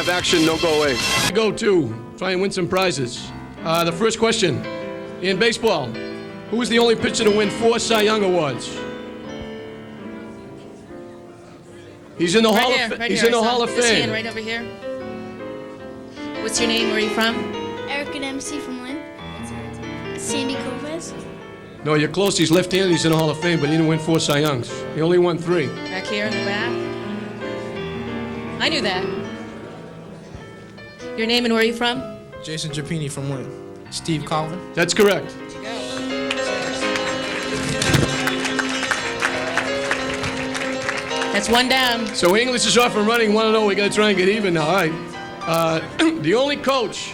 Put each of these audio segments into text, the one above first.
have action, don't go away. Go to try and win some prizes. The first question, in baseball, who was the only pitcher to win 4 Cy Young Awards? He's in the Hall of Fame. He's in the Hall of This hand Fame. right over here. What's your name? Where are you from? Eric and MC from Lynn. Sandy Copez. No, you're close. He's left-handed. He's in the Hall of Fame, but he didn't win 4 Cy Youngs. He only won 3. Back here in the back. I knew that. Your name and where are you from? Jason Chapini from Lynn. Steve Colvin. That's correct. That's 1 down. So English is off and running 1-0. We got to try and get even now. All right. The only coach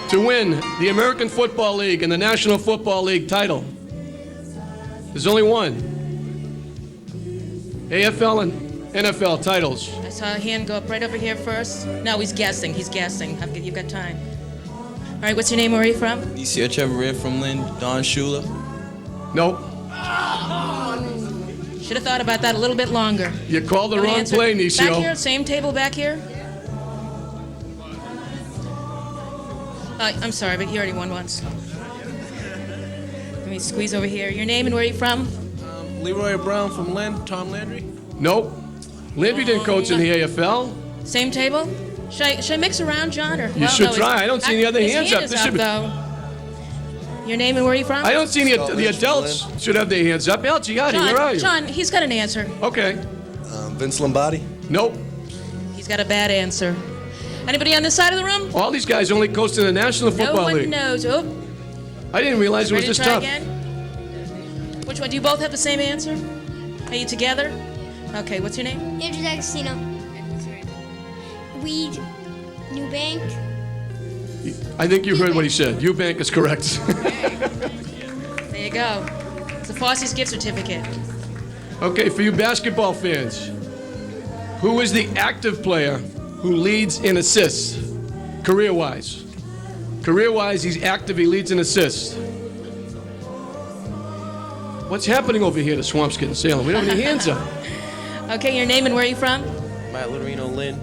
to win the American Football League and the National Football League title. There's only one. AFL and NFL titles. I saw a hand go up right over here first. No, he's guessing. He's guessing. You've got time. All right, what's your name? Where are you from? Nishio Eia from Lynn. Don Shula. Nope. Should have thought about that a little bit longer. You called the Don't wrong answer. play, Nishio. Back here, same table back here. I'm sorry, but you already won once. Let me squeeze over here. Your name and where are you from? Leroy Brown from Lynn. Tom Landry. Nope. Landry didn't coach in the AFL. Same table? Should I mix around, John? Or, You should try. I don't see any other his hands hand up. is up, though. Your name and where are you from? I don't see any. Scotty The Lynch from adults should have their hands up. El Giatti, where are you? John, he's got an answer. Okay. Vince Lombardi. Nope. He's got a bad answer. Anybody on this side of the room? All these guys only coached in the National No Football one League. knows. Oh, I didn't realize it was ready this to try tough. again? Which one? Do you both have the same answer? Are you together? Okay, what's your name? Andrew D'Agostino. Weed. New Bank. I think you heard what he said. Eubank is correct. There you go. It's a Fosse's gift certificate. Okay, for you basketball fans, who is the active player who leads in assists, career-wise? Career-wise, he's active, he leads in assists. What's happening over here to Swampscott and Salem? We don't have any hands up. Okay, your name and where are you from? Matt Lorino Lynn.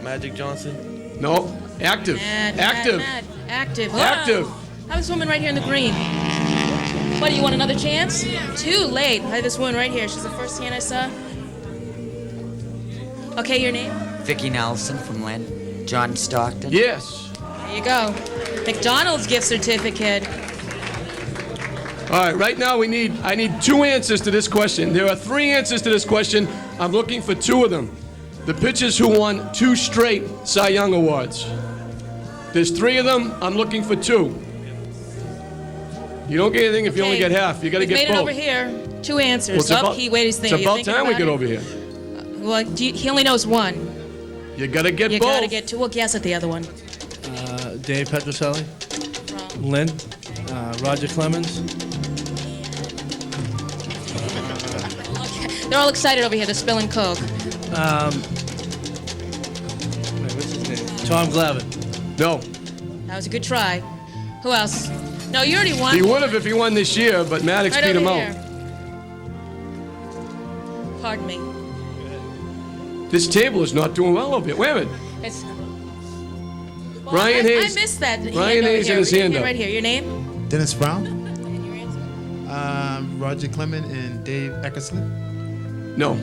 Magic Johnson. No, active. Active. Active. Active. I have this woman right here in the green. What, do you want another chance? Too late. I have this woman right here. She's the first hand I saw. Okay, your name? Vicky Nelson from Lynn. John Stockton. Yes. There you go. McDonald's gift certificate. All right, right now I need 2 answers to this question. There are 3 answers to this question. I'm looking for 2 of them. The pitchers who won 2 straight Cy Young Awards. There's 3 of them. I'm looking for 2. You don't get anything if you only get half. You got to get both. both. Made it over here. 2 answers. Well, it's about- He wait his thing. It's You're about thinking time we about get it? over here. Well, he only knows 1. You got to get You both. gotta get 2. We'll guess at the other one. Dave Petracelli. Wrong. Lynn. Roger Clemens. They're all excited over here. They're spilling Coke. What's his name? Tom Glavine. No. That was a good try. Who else? No, you already won. He would have if he won this year, but Maddox Right beat him over out. here. Pardon me. This table is not doing well over here. Wait a minute. It's, well, Brian Hayes. I missed that. Brian Hayes and his hand up. Right here. Your name? Dennis Brown, And your answer? Roger Clement, and Dave Eckersley. No.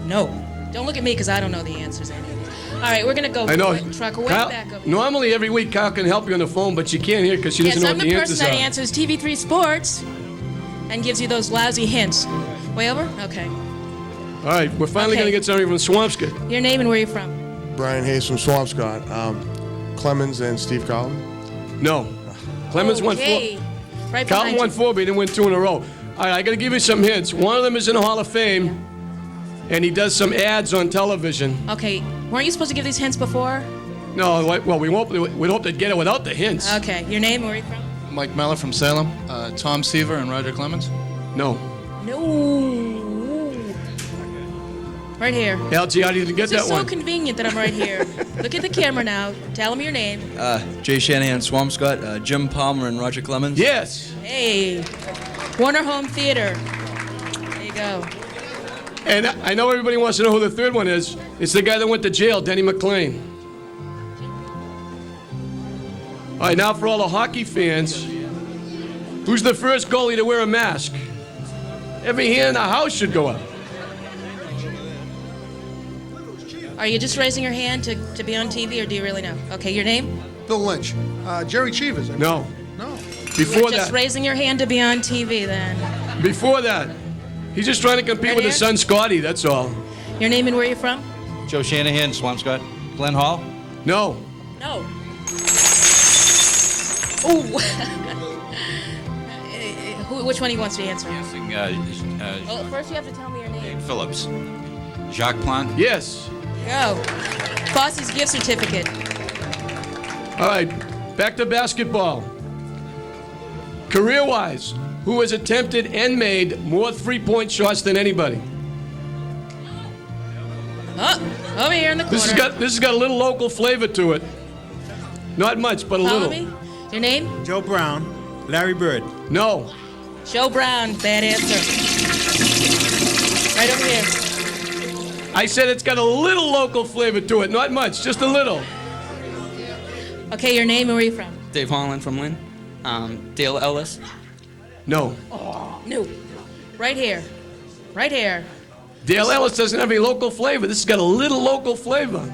No. Don't look at me because I don't know the answers. All right, we're gonna go. I know. Truck way Kyle, back over. normally every week Kyle can help you on the phone, but she can't hear because she doesn't Yes, know I'm what the the person answers that are. answers TV3 Sports and gives you those lousy hints. Way over? Okay. All right, we're finally Okay. going to get somebody from Swampscott. Your name and where you're from? Brian Hayes from Swampscott. Clemens and Steve Collin. No. Clemens won 4. Okay. Right Carlton behind won you. 4, but he didn't win 2 in a row. All right, I got to give you some hints. One of them is in the Hall of Fame, and he does some ads on television. Okay. Weren't you supposed to give these hints before? No, well, we won't. We'd hope to get it without the hints. Okay. Your name and where you from? Mike Meller from Salem. Tom Seaver and Roger Clemens. No. No. Right here. Al Giatti didn't get This that is so one. convenient that I'm right here. Look at the camera now. Tell him your name. Jay Shanahan, Swampscott. Jim Palmer and Roger Clemens. Yes. Hey. Warner Home Theater. There you go. And I know everybody wants to know who the third one is. It's the guy that went to jail, Denny McClain. All right, now for all the hockey fans, who's the first goalie to wear a mask? Every hand in the house should go up. Are you just raising your hand to be on TV, or do you really know? Okay, your name? Bill Lynch. Jerry Cheevers. No. No. Before You're just that. raising your hand to be on TV, then. Before that. He's just trying to compete Right with his here? son Scotty, that's all. Your name and where you're from? Joe Shanahan, Swampscott. Glenn Hall. No. No. Ooh. Which one he wants to answer? Well, first you have to tell me your name. Phillips. Jacques Plant. Yes. Go. Fosse's gift certificate. All right, back to basketball. Career-wise, who has attempted and made more three-point shots than anybody? Oh, over here in the corner. This has got a little local flavor to it. Not much, but a Follow little. me. Your name? Joe Brown, Larry Bird. No. Joe Brown. Bad answer. Right over here. I said it's got a little local flavor to it. Not much, just a little. Okay, your name and where you from? Dave Holland from Lynn. Dale Ellis. No. No. Right here. Right here. Dale Ellis doesn't have any local flavor. This has got a little local flavor.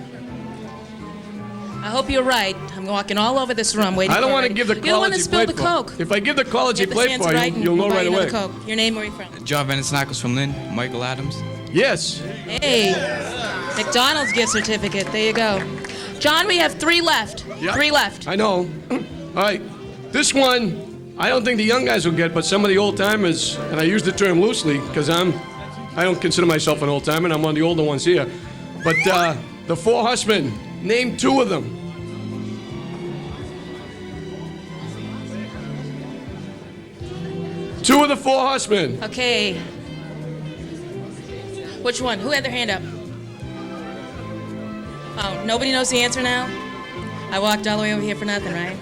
I hope you're right. I'm walking all over this room waiting I don't for want it. to give the You're the one college that he spilled played the for. Coke. If I give the college he Get the played chance for, right, you'll know we'll buy right you away. another Coke. Your name, where you from? John Venusnakis from Lynn. Michael Adams. Yes. Hey, McDonald's gift certificate. There you go. John, we have 3 left. Yeah. 3 left. I know. All right. This one, I don't think the young guys will get, but some of the old timers, and I use the term loosely because I don't consider myself an old timer, and I'm one of the older ones here. But the 4 horsemen, name 2 of them. Two of the 4 horsemen. Okay. Which one? Who had their hand up? Oh, nobody knows the answer now? I walked all the way over here for nothing, right?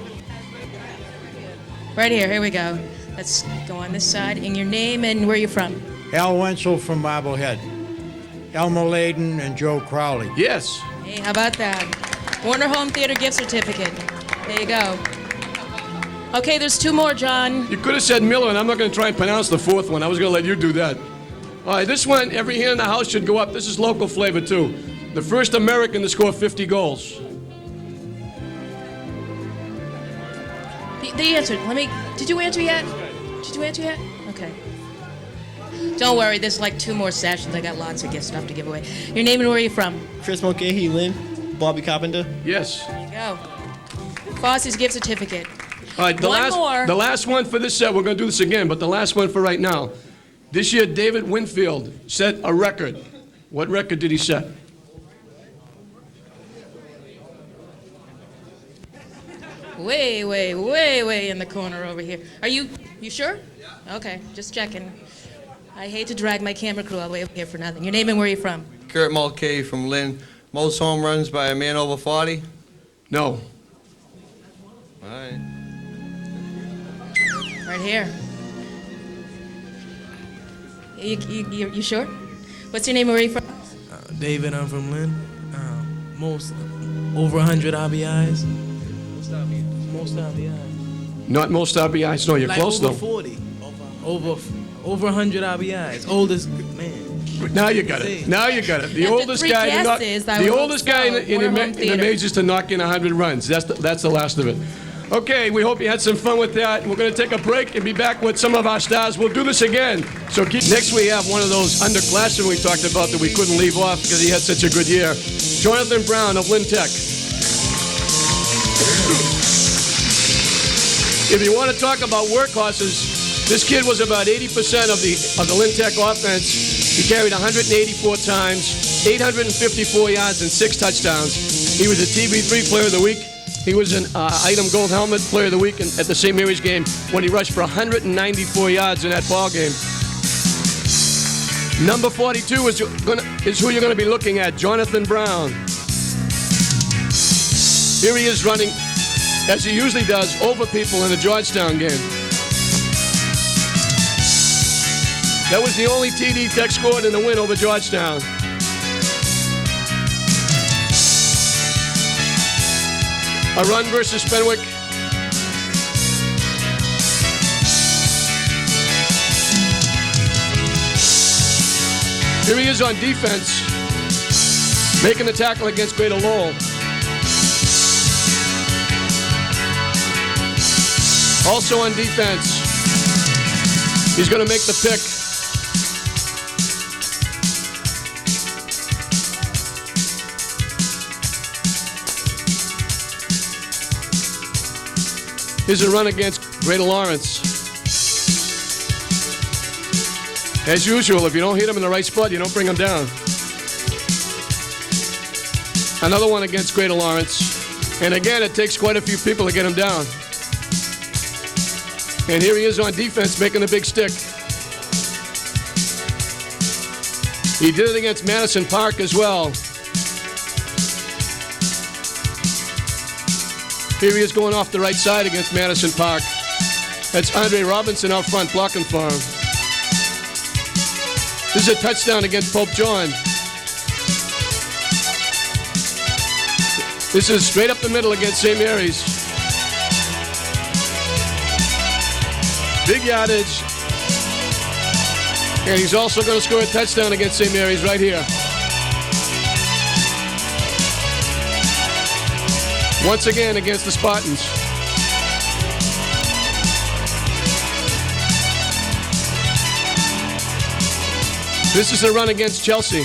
Right here. Here we go. Let's go on this side. And your name and where you from? Al Wenzel from Marblehead. Elmo Layden and Joe Crowley. Yes. Hey, how about that? Warner Home Theater gift certificate. There you go. Okay, there's 2 more, John. You could have said Miller, and I'm not going to try and pronounce the 4th one. I was going to let you do that. All right, this one, every hand in the house should go up. This is local flavor, too. The first American to score 50 goals. They answered. Did you answer yet? Did you answer yet? Okay. Don't worry, there's like 2 more sessions. I got lots of gift stuff to give away. Your name and where are you from? Chris Mulcahy, Lynn. Bobby Carpenter. Yes. There you go. Fosse's gift certificate. All right, the last one for this set. We're going to do this again, but the last one for right now. This year, David Winfield set a record. What record did he set? Way in the corner over here. Are you sure? Yeah. Okay, just checking. I hate to drag my camera crew all the way over here for nothing. Your name and where are you from? Kurt Mulcahy from Lynn. Most home runs by a man over 40? No. All right. Right here. You sure? What's your name and where are you from? David, I'm from Lynn. Most over 100 RBIs. Most RBIs. Not most RBIs. No, you're like close over though. 40. Over 100 RBIs. Oldest man. Now you got it. Now you got it. The After oldest 3 guy to knock, guesses, I the would oldest hope guy so. in Warner Home the Theater. majors to knock in 100 runs. That's the last of it. Okay, we hope you had some fun with that. We're going to take a break and be back with some of our stars. We'll do this again. So next we have one of those underclassmen we talked about that we couldn't leave off because he had such a good year. Jonathan Brown of Lynn Tech. If you want to talk about workhorses, this kid was about 80% of the Lynn Tech offense. He carried 184 times, 854 yards, and 6 touchdowns. He was a TV3 Player of the Week. He was an Item Gold Helmet Player of the Week at the St. Mary's game when he rushed for 194 yards in that ball game. Number 42 is who you're going to be looking at, Jonathan Brown. Here he is running, as he usually does, over people in the Georgetown game. That was the only TD Tech scored in the win over Georgetown. A run versus Fenwick. Here he is on defense, making the tackle against Greater Lowell. Also on defense, he's going to make the pick. Here's a run against Greater Lawrence. As usual, if you don't hit him in the right spot, you don't bring him down. Another one against Greater Lawrence. And again, it takes quite a few people to get him down. And here he is on defense, making the big stick. He did it against Madison Park as well. Here he is going off the right side against Madison Park. That's Andre Robinson out front blocking for him. This is a touchdown against Pope John. This is straight up the middle against St. Mary's. Big yardage. And he's also going to score a touchdown against St. Mary's right here. Once again against the Spartans. This is a run against Chelsea.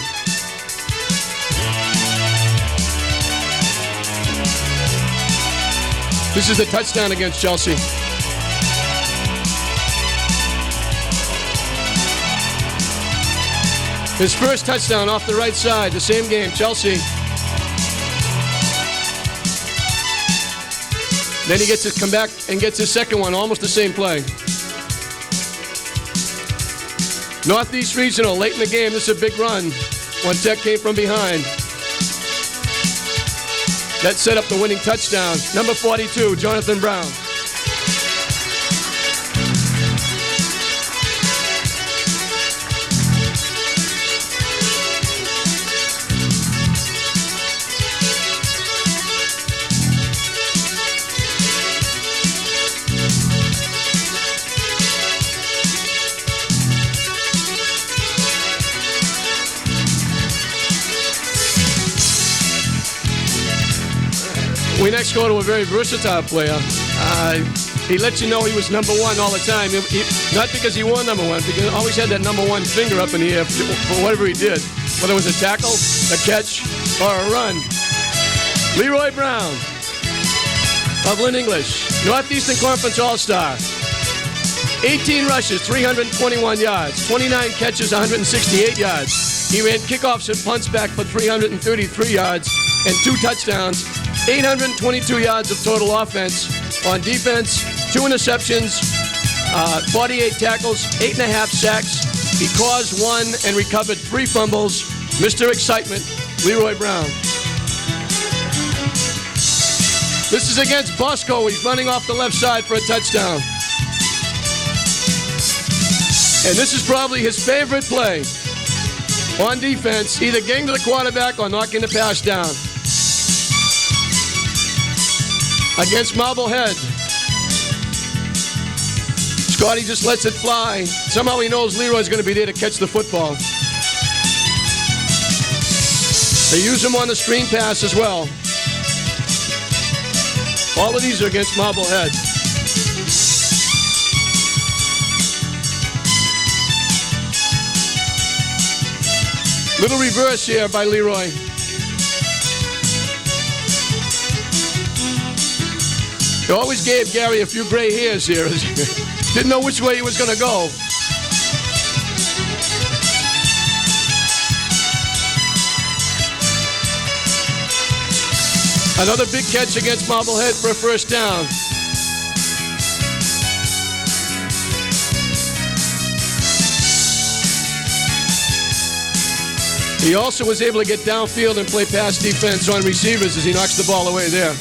This is the touchdown against Chelsea. His first touchdown off the right side, the same game, Chelsea. Then he gets to come back and gets his second one, almost the same play. Northeast Regional, late in the game, this is a big run. One Tech came from behind. That set up the winning touchdown. Number 42, Jonathan Brown. We next go to a very versatile player. He lets you know he was number one all the time. Not because he won number one, because he always had that number one finger up in the air for whatever he did, whether it was a tackle, a catch, or a run. Leroy Brown of Lynn English, Northeastern Conference All-Star. 18 rushes, 321 yards, 29 catches, 168 yards. He ran kickoffs and punts back for 333 yards and 2 touchdowns. 822 yards of total offense. On defense, 2 interceptions, 48 tackles, 8.5 sacks. He caused 1 and recovered 3 fumbles. Mr. Excitement, Leroy Brown. This is against Bosco. He's running off the left side for a touchdown. And this is probably his favorite play on defense, either getting to the quarterback or knocking the pass down. Against Marblehead. Scotty just lets it fly. Somehow he knows Leroy's going to be there to catch the football. They use him on the screen pass as well. All of these are against Marblehead. Little reverse here by Leroy. He always gave Gary a few gray hairs here. Didn't know which way he was going to go. Another big catch against Marblehead for a first down. He also was able to get downfield and play pass defense on receivers as he knocks the ball away there.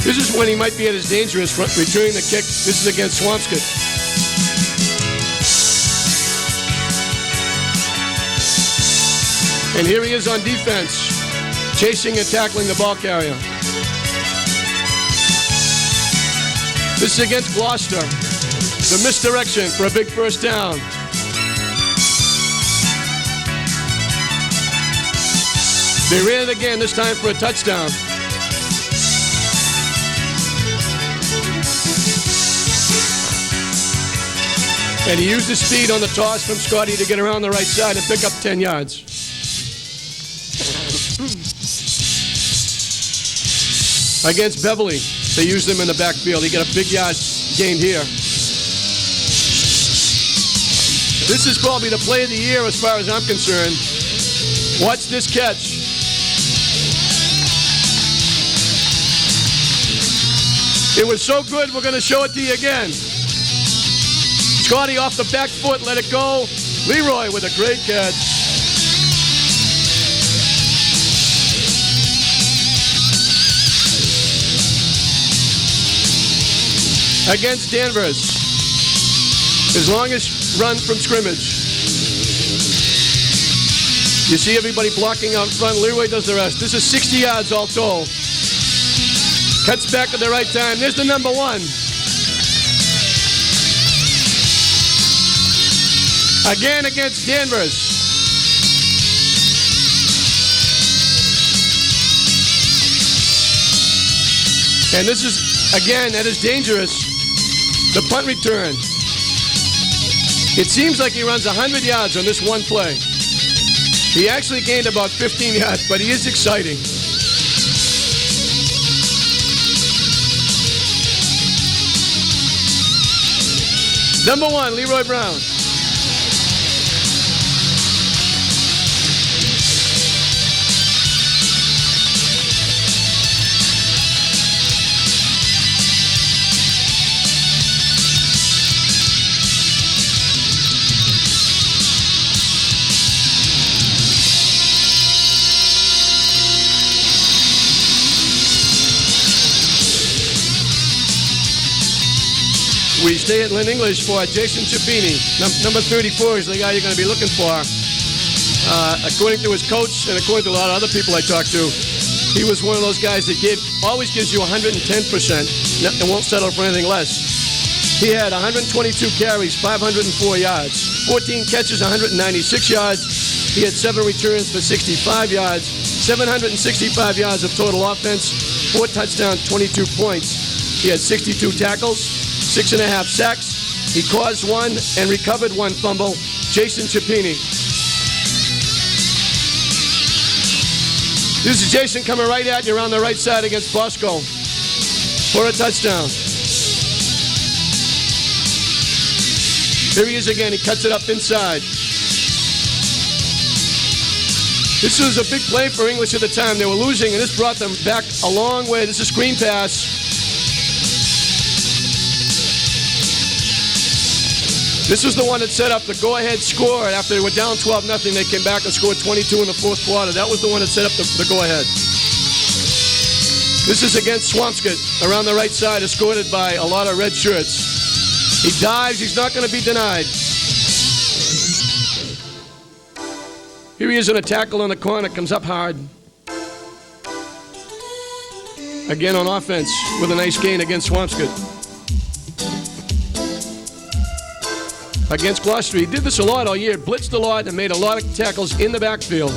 This is when he might be at his dangerous, returning the kick. This is against Swampscott. And here he is on defense, chasing and tackling the ball carrier. This is against Gloucester. The misdirection for a big first down. They ran it again, this time for a touchdown. And he used his speed on the toss from Scotty to get around the right side and pick up 10 yards. Against Beverly, they used him in the backfield. He got a big yard gained here. This is probably the play of the year as far as I'm concerned. Watch this catch. It was so good, we're going to show it to you again. Scotty off the back foot, let it go. Leroy with a great catch. Against Danvers. His longest run from scrimmage. You see everybody blocking out front. Leroy does the rest. This is 60 yards all told. Cuts back at the right time. There's the number 1. Again against Danvers. And this is, again, that is dangerous. The punt return. It seems like he runs 100 yards on this one play. He actually gained about 15 yards, but he is exciting. Number 1, Leroy Brown. We stay at Lynn English for Jason Chapini. Number 34 is the guy you're going to be looking for. According to his coach and according to a lot of other people I talked to, he was one of those guys that always gives you 110% and won't settle for anything less. He had 122 carries, 504 yards, 14 catches, 196 yards. He had 7 returns for 65 yards, 765 yards of total offense, 4 touchdowns, 22 points. He had 62 tackles, 6.5 sacks. He caused 1 and recovered 1 fumble. Jason Chapini. This is Jason coming right at you around the right side against Bosco for a touchdown. Here he is again. He cuts it up inside. This was a big play for English at the time. They were losing, and this brought them back a long way. This is a screen pass. This was the one that set up the go-ahead score. After they were down 12-0, they came back and scored 22 in the fourth quarter. That was the one that set up the go-ahead. This is against Swampscott around the right side, escorted by a lot of red shirts. He dives. He's not going to be denied. Here he is in a tackle in the corner. Comes up hard. Again on offense with a nice gain against Swampscott. Against Gloucester. He did this a lot all year. Blitzed a lot and made a lot of tackles in the backfield.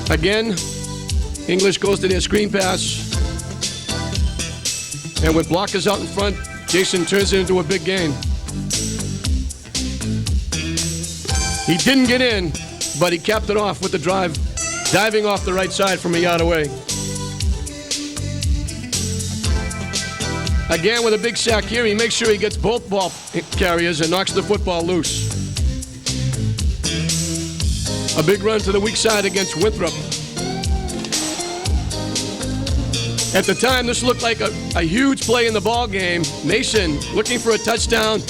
Again, English goes to their screen pass. And with blockers out in front, Jason turns it into a big gain. He didn't get in, but he capped it off with the drive, diving off the right side from a yard away. Again with a big sack here, he makes sure he gets both ball carriers and knocks the football loose. A big run to the weak side against Winthrop. At the time, this looked like a huge play in the ball game. Mason looking for a touchdown.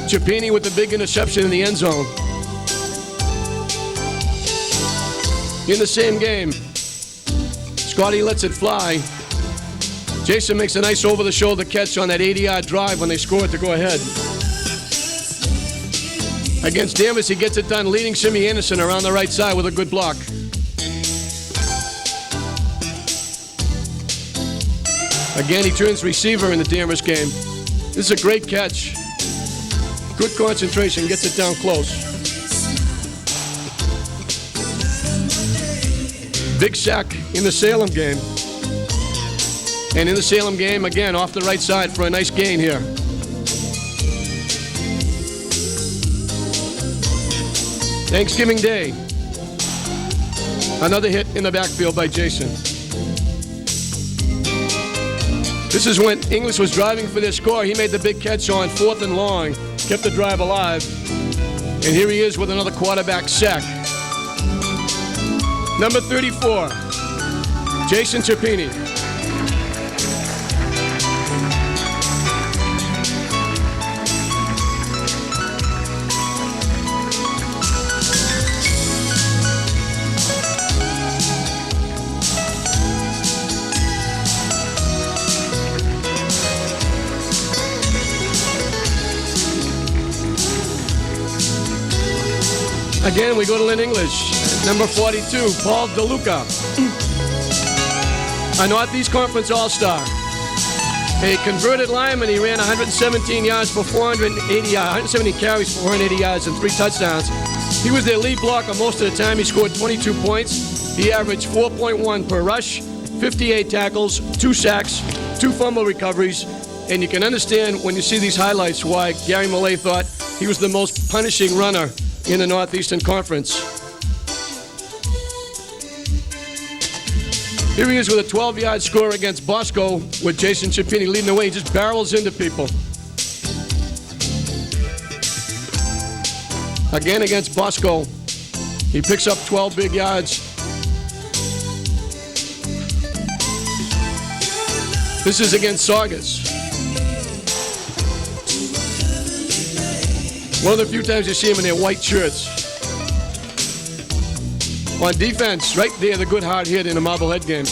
Chapini with the big interception in the end zone. In the same game, Scotty lets it fly. Jason makes a nice over-the-shoulder catch on that 80-yard drive when they scored to go ahead. Against Danvers, he gets it done, leading Simi Anderson around the right side with a good block. Again, he turns receiver in the Danvers game. This is a great catch. Good concentration, gets it down close. Big sack in the Salem game. And in the Salem game, again, off the right side for a nice gain here. Thanksgiving Day. Another hit in the backfield by Jason. This is when English was driving for their score. He made the big catch on 4th and long, kept the drive alive. And here he is with another quarterback sack. Number 34, Jason Chapini. Again, we go to Lynn English. Number 42, Paul DeLuca. A Northeast Conference All-Star. A converted lineman, he ran 117 yards for 480 yards, 170 carries for 480 yards and 3 touchdowns. He was their lead blocker most of the time. He scored 22 points. He averaged 4.1 per rush, 58 tackles, 2 sacks, 2 fumble recoveries. And you can understand when you see these highlights why Gary Millay thought he was the most punishing runner in the Northeastern Conference. Here he is with a 12-yard score against Bosco with Jason Chapini leading the way. He just barrels into people. Again against Bosco, he picks up 12 big yards. This is against Saugus. One of the few times you see them in their white shirts. On defense, right there, the good hard hit in the Marblehead game.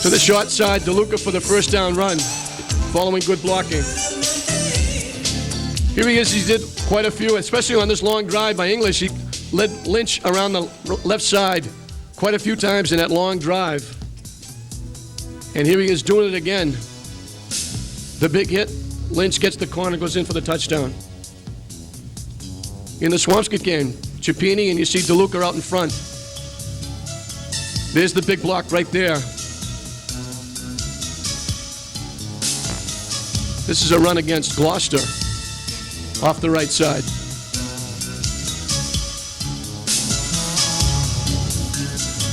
To the short side, DeLuca for the first down run, following good blocking. Here he is, he did quite a few, especially on this long drive by English. He led Lynch around the left side quite a few times in that long drive. And here he is doing it again. The big hit. Lynch gets the corner, goes in for the touchdown. In the Zimowski game, Chapini, and you see DeLuca out in front. There's the big block right there. This is a run against Gloucester, off the right side.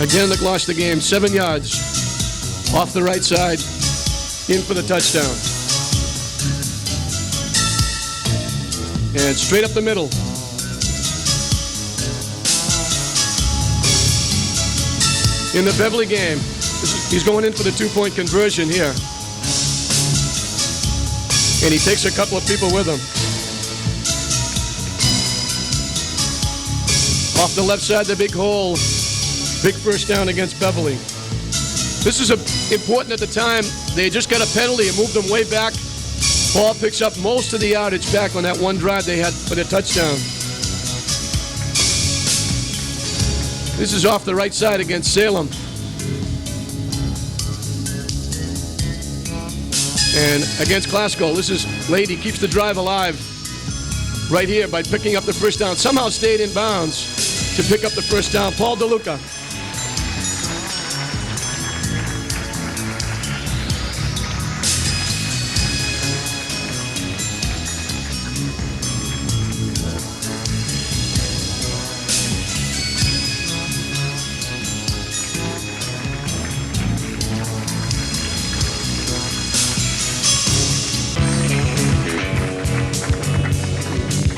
Again, the Gloucester game, 7 yards, off the right side, in for the touchdown. And straight up the middle. In the Beverly game, he's going in for the 2-point conversion here. And he takes a couple of people with him. Off the left side, the big hole. Big first down against Beverly. This is important at the time. They just got a penalty and moved them way back. Paul picks up most of the yardage back on that one drive they had for the touchdown. This is off the right side against Salem. And against Glasgow, this is Lady keeps the drive alive right here by picking up the first down. Somehow stayed in bounds to pick up the first down. Paul DeLuca.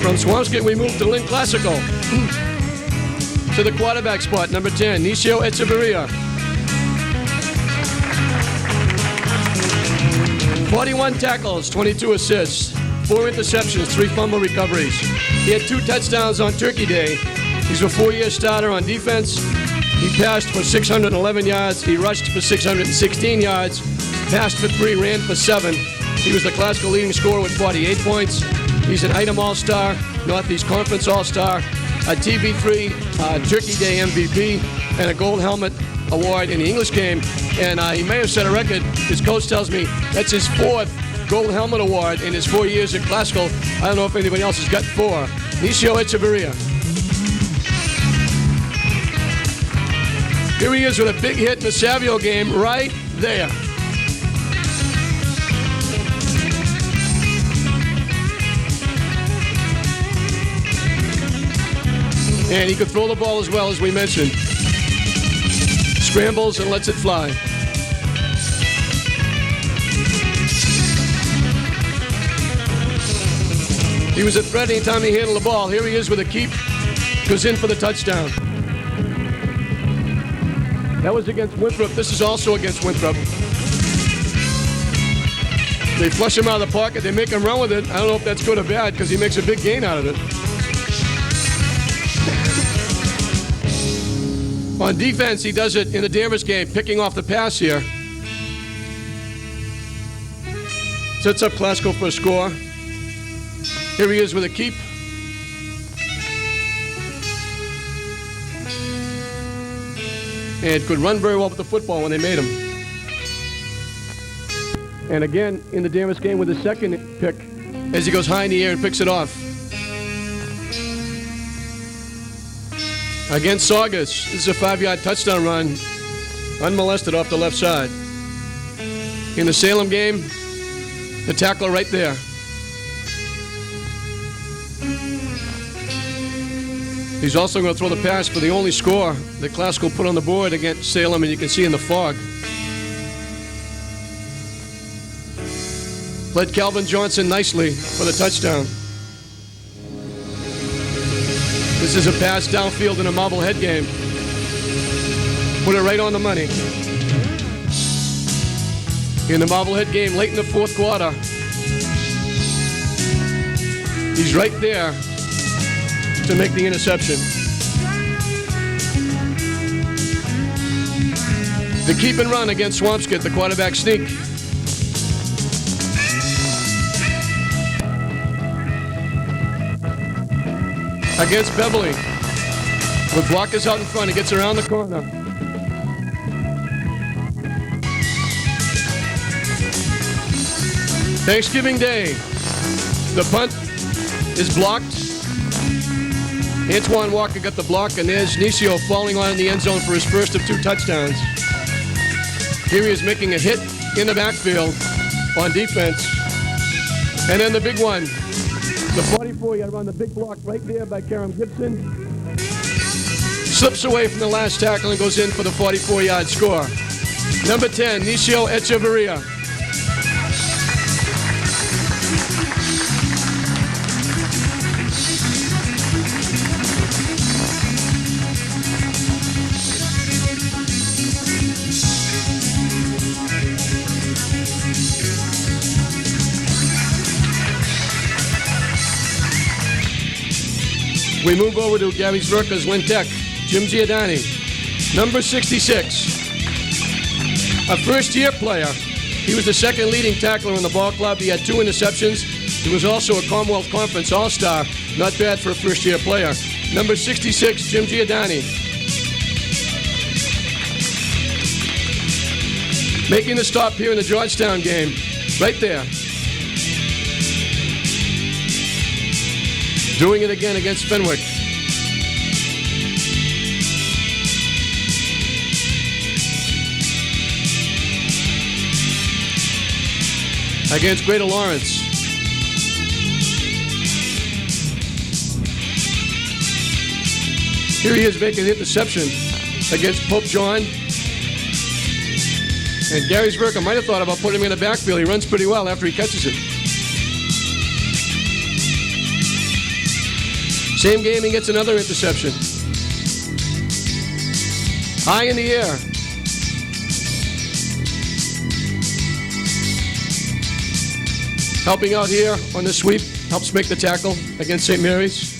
From Zimowski, we move to Lynn Classical. To the quarterback spot, number 10, Nishio Eia. 41 tackles, 22 assists, 4 interceptions, 3 fumble recoveries. He had 2 touchdowns on Turkey Day. He's a 4-year starter on defense. He passed for 611 yards. He rushed for 616 yards. Passed for 3, ran for 7. He was the Classical leading scorer with 48 points. He's an item All-Star, Northeast Conference All-Star, a TV3 Turkey Day MVP, and a Gold Helmet Award in the English game. And he may have set a record. His coach tells me that's his 4th Gold Helmet Award in his 4 years at Classical. I don't know if anybody else has got 4. Nishio Eia. Here he is with a big hit in the Savio game right there. And he could throw the ball as well, as we mentioned. Scrambles and lets it fly. He was a threat anytime he handled the ball. Here he is with a keep. Goes in for the touchdown. That was against Winthrop. This is also against Winthrop. They flush him out of the pocket. They make him run with it. I don't know if that's good or bad because he makes a big gain out of it. On defense, he does it in the Danvers game, picking off the pass here. Sets up Classical for a score. Here he is with a keep. And could run very well with the football when they made him. And again, in the Danvers game with the second pick, as he goes high in the air and picks it off. Against Saugus, this is a 5-yard touchdown run, unmolested off the left side. In the Salem game, the tackle right there. He's also going to throw the pass for the only score that Classical put on the board against Salem, and you can see in the fog. Led Calvin Johnson nicely for the touchdown. This is a pass downfield in a Marblehead game. Put it right on the money. In the Marblehead game, late in the fourth quarter, he's right there to make the interception. The keep and run against Swampscott, the quarterback sneak. Against Beverly. With blockers out in front, he gets around the corner. Thanksgiving Day. The punt is blocked. Antoine Walker got the block, and there's Nishio falling on in the end zone for his first of 2 touchdowns. Here he is making a hit in the backfield on defense. And then the big one. The 44-yard run, the big block right there by Karam Gibson. Slips away from the last tackle and goes in for the 44-yard score. Number 10, Nishio Eia. We move over to Gary's Workers, Lynn Tech, Jim Giordani, number 66. A first-year player. He was the second leading tackler in the ball club. He had 2 interceptions. He was also a Commonwealth Conference All-Star. Not bad for a first-year player. Number 66, Jim Giordani. Making the stop here in the Georgetown game. Right there. Doing it again against Fenwick. Against Greater Lawrence. Here he is making an interception against Pope John. And Gary Zverka might have thought about putting him in the backfield. He runs pretty well after he catches it. Same game, he gets another interception. High in the air. Helping out here on the sweep, helps make the tackle against St. Mary's.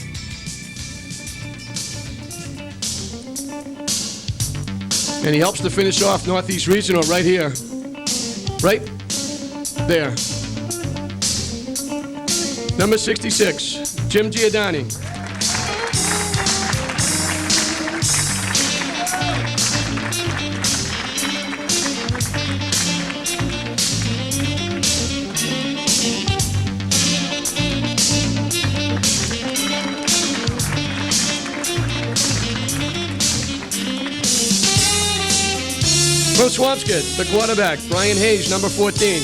And he helps to finish off Northeast Regional right here. Right there. Number 66, Jim Giordani. From Swampscott, the quarterback, Brian Hayes, number 14.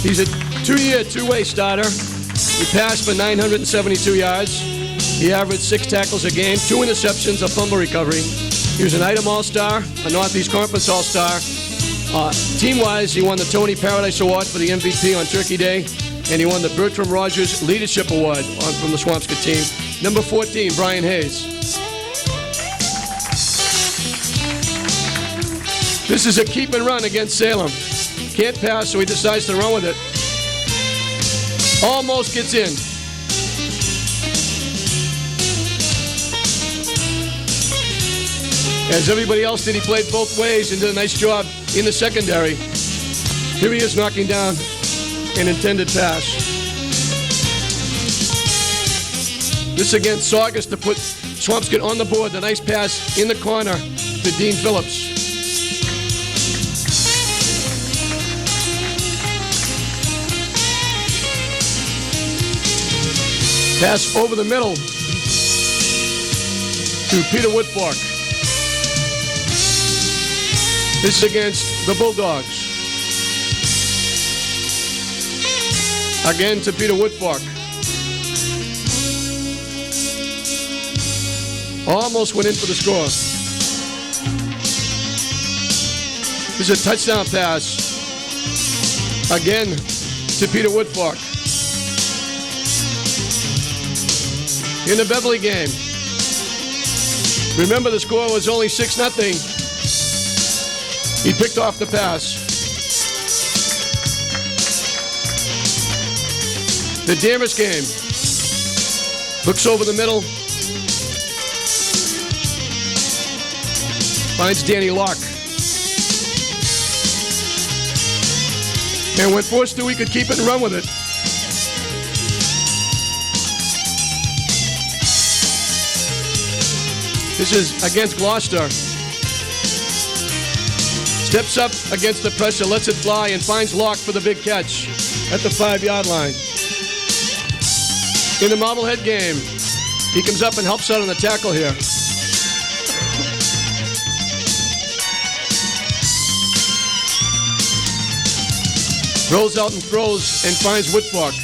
He's a two-year, two-way starter. He passed for 972 yards. He averaged 6 tackles a game, 2 interceptions, a fumble recovery. He was an item All-Star, a Northeast Conference All-Star. Team-wise, he won the Tony Paradise Award for the MVP on Turkey Day, and he won the Bertram Rogers Leadership Award from the Swampscott team. Number 14, Brian Hayes. This is a keep and run against Salem. Can't pass, so he decides to run with it. Almost gets in. As everybody else did, he played both ways and did a nice job in the secondary. Here he is knocking down an intended pass. This against Saugus to put Swampscott on the board. The nice pass in the corner to Dean Phillips. Pass over the middle to Peter Woodfork. This is against the Bulldogs. Again to Peter Woodfork. Almost went in for the score. This is a touchdown pass. Again to Peter Woodfork. In the Beverly game. Remember, the score was only 6-0. He picked off the pass. The Danvers game. Looks over the middle. Finds Danny Locke. And when forced to, he could keep it and run with it. This is against Gloucester. Steps up against the pressure, lets it fly, and finds Locke for the big catch at the 5-yard line. In the Marblehead game, he comes up and helps out on the tackle here. Rolls out and throws and finds Woodfork.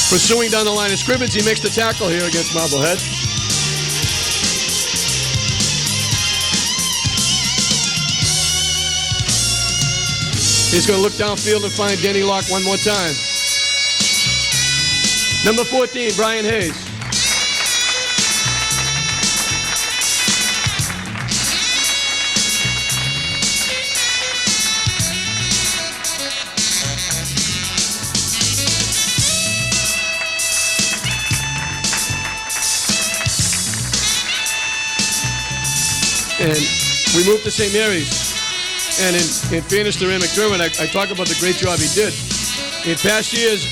Pursuing down the line of scrimmage, he makes the tackle here against Marblehead. He's going to look downfield and find Danny Locke one more time. Number 14, Brian Hayes. And we moved to St. Mary's. And in fairness to Ray McDermott, I talk about the great job he did. In past years,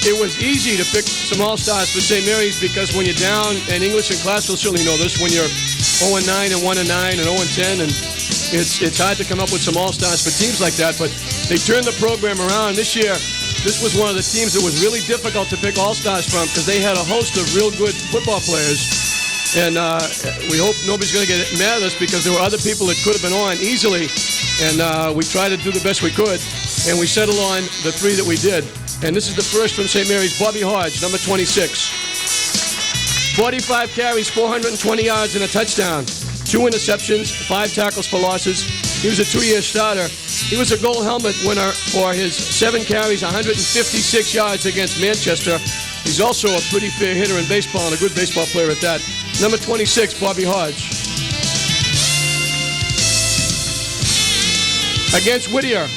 it was easy to pick some All-Stars for St. Mary's because when you're down, and English and class will certainly know this, when you're 0-9 and 1-9 and 0-10, and it's hard to come up with some All-Stars for teams like that, but they turned the program around. This year, this was one of the teams that was really difficult to pick All-Stars from because they had a host of real good football players. And we hope nobody's going to get mad at us because there were other people that could have been on easily. And we tried to do the best we could. And we settled on the 3 that we did. And this is the first from St. Mary's, Bobby Hodge, number 26. 45 carries, 420 yards, and a touchdown. 2 interceptions, 5 tackles for losses. He was a 2-year starter. He was a gold helmet winner for his 7 carries, 156 yards against Manchester. He's also a pretty fair hitter in baseball and a good baseball player at that. Number 26, Bobby Hodge. Against Whittier.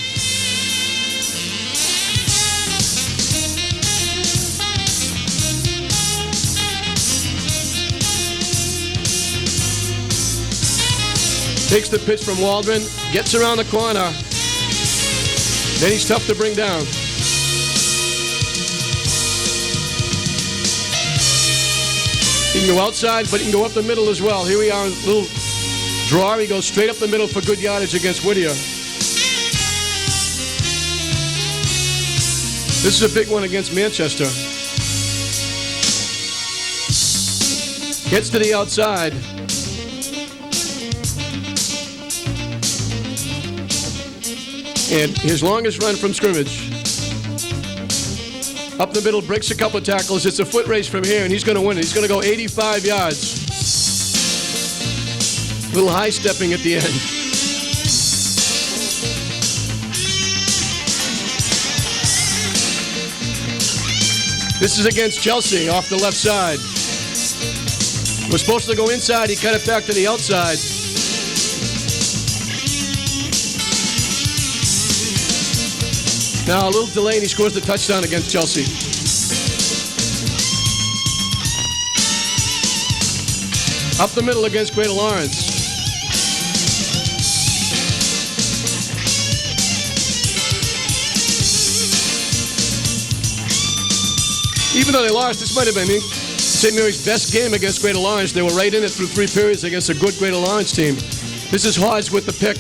Takes the pitch from Waldron, gets around the corner. Then he's tough to bring down. He can go outside, but he can go up the middle as well. Here we are, a little draw. He goes straight up the middle for good yardage against Whittier. This is a big one against Manchester. Gets to the outside. And his longest run from scrimmage. Up the middle, breaks a couple of tackles. It's a foot race from here, and he's going to win it. He's going to go 85 yards. A little high stepping at the end. This is against Chelsea off the left side. Was supposed to go inside. He cut it back to the outside. Now a little delay and he scores the touchdown against Chelsea. Up the middle against Greater Lawrence. Even though they lost, this might have been St. Mary's best game against Greater Lawrence. They were right in it through 3 periods against a good Greater Lawrence team. This is Hodge with the pick.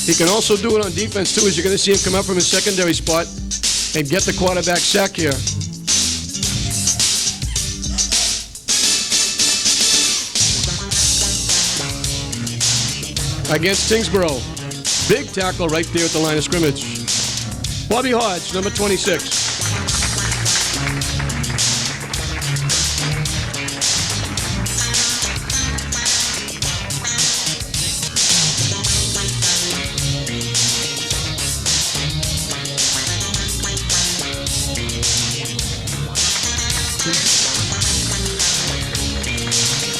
He can also do it on defense, too, as you're going to see him come up from his secondary spot and get the quarterback sack here. Against Tingsboro. Big tackle right there at the line of scrimmage. Bobby Hodge, number 26.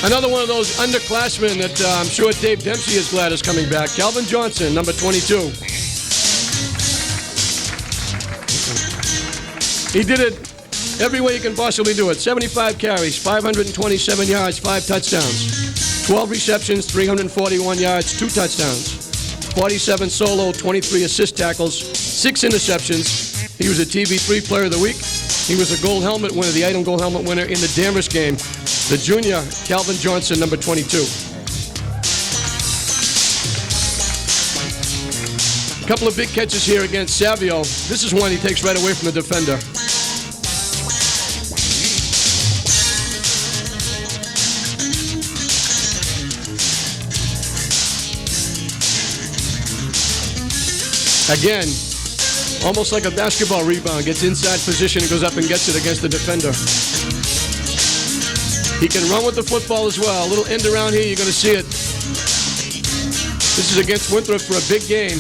Another one of those underclassmen that I'm sure Dave Dempsey is glad is coming back. Calvin Johnson, number 22. He did it every way you can possibly do it. 75 carries, 527 yards, 5 touchdowns. 12 receptions, 341 yards, 2 touchdowns. 47 solo, 23 assist tackles, 6 interceptions. He was a TV3 Player of the Week. He was a gold helmet winner, the item gold helmet winner in the Danvers game. The junior, Calvin Johnson, number 22. A couple of big catches here against Savio. This is one he takes right away from the defender. Again, almost like a basketball rebound. Gets inside position and goes up and gets it against the defender. He can run with the football as well. A little end around here, you're going to see it. This is against Winthrop for a big game.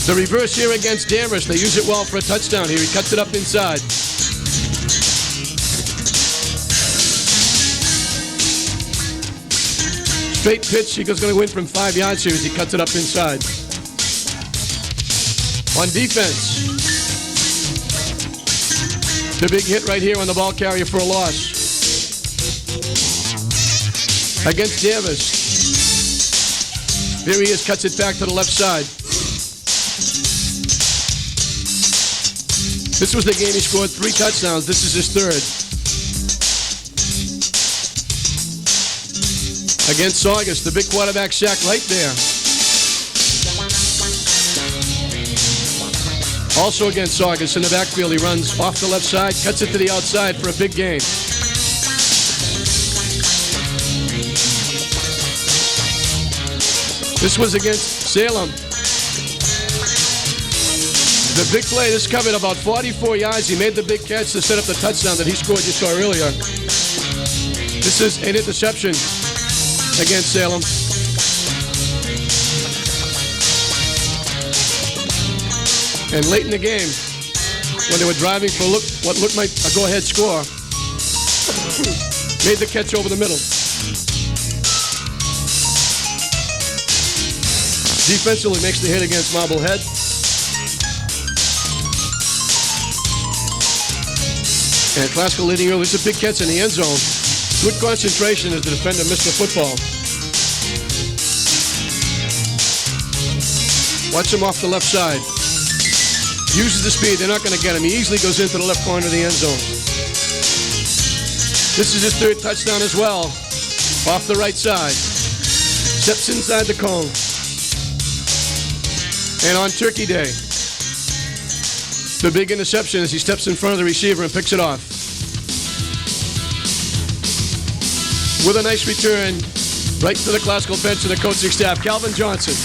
The reverse here against Danvers. They use it well for a touchdown here. He cuts it up inside. Straight pitch. He goes going to win from 5 yards here as he cuts it up inside. On defense. The big hit right here on the ball carrier for a loss. Against Davis. There he is, cuts it back to the left side. This was the game he scored 3 touchdowns. This is his 3rd. Against Saugus, the big quarterback sack right there. Also against Saugus in the backfield, he runs off the left side, cuts it to the outside for a big gain. This was against Salem. The big play, this covered about 44 yards. He made the big catch to set up the touchdown that he scored you saw earlier. This is an interception against Salem. And late in the game, when they were driving for what looked like a go-ahead score, made the catch over the middle. Defensively makes the hit against Marblehead. And Classical leading early. It's a big catch in the end zone. Good concentration as the defender missed the football. Watch him off the left side. Uses the speed. They're not going to get him. He easily goes into the left corner of the end zone. This is his 3rd touchdown as well. Off the right side. Steps inside the cone. And on Turkey Day, the big interception as he steps in front of the receiver and picks it off. With a nice return, right to the classical bench of the coaching staff, Calvin Johnson.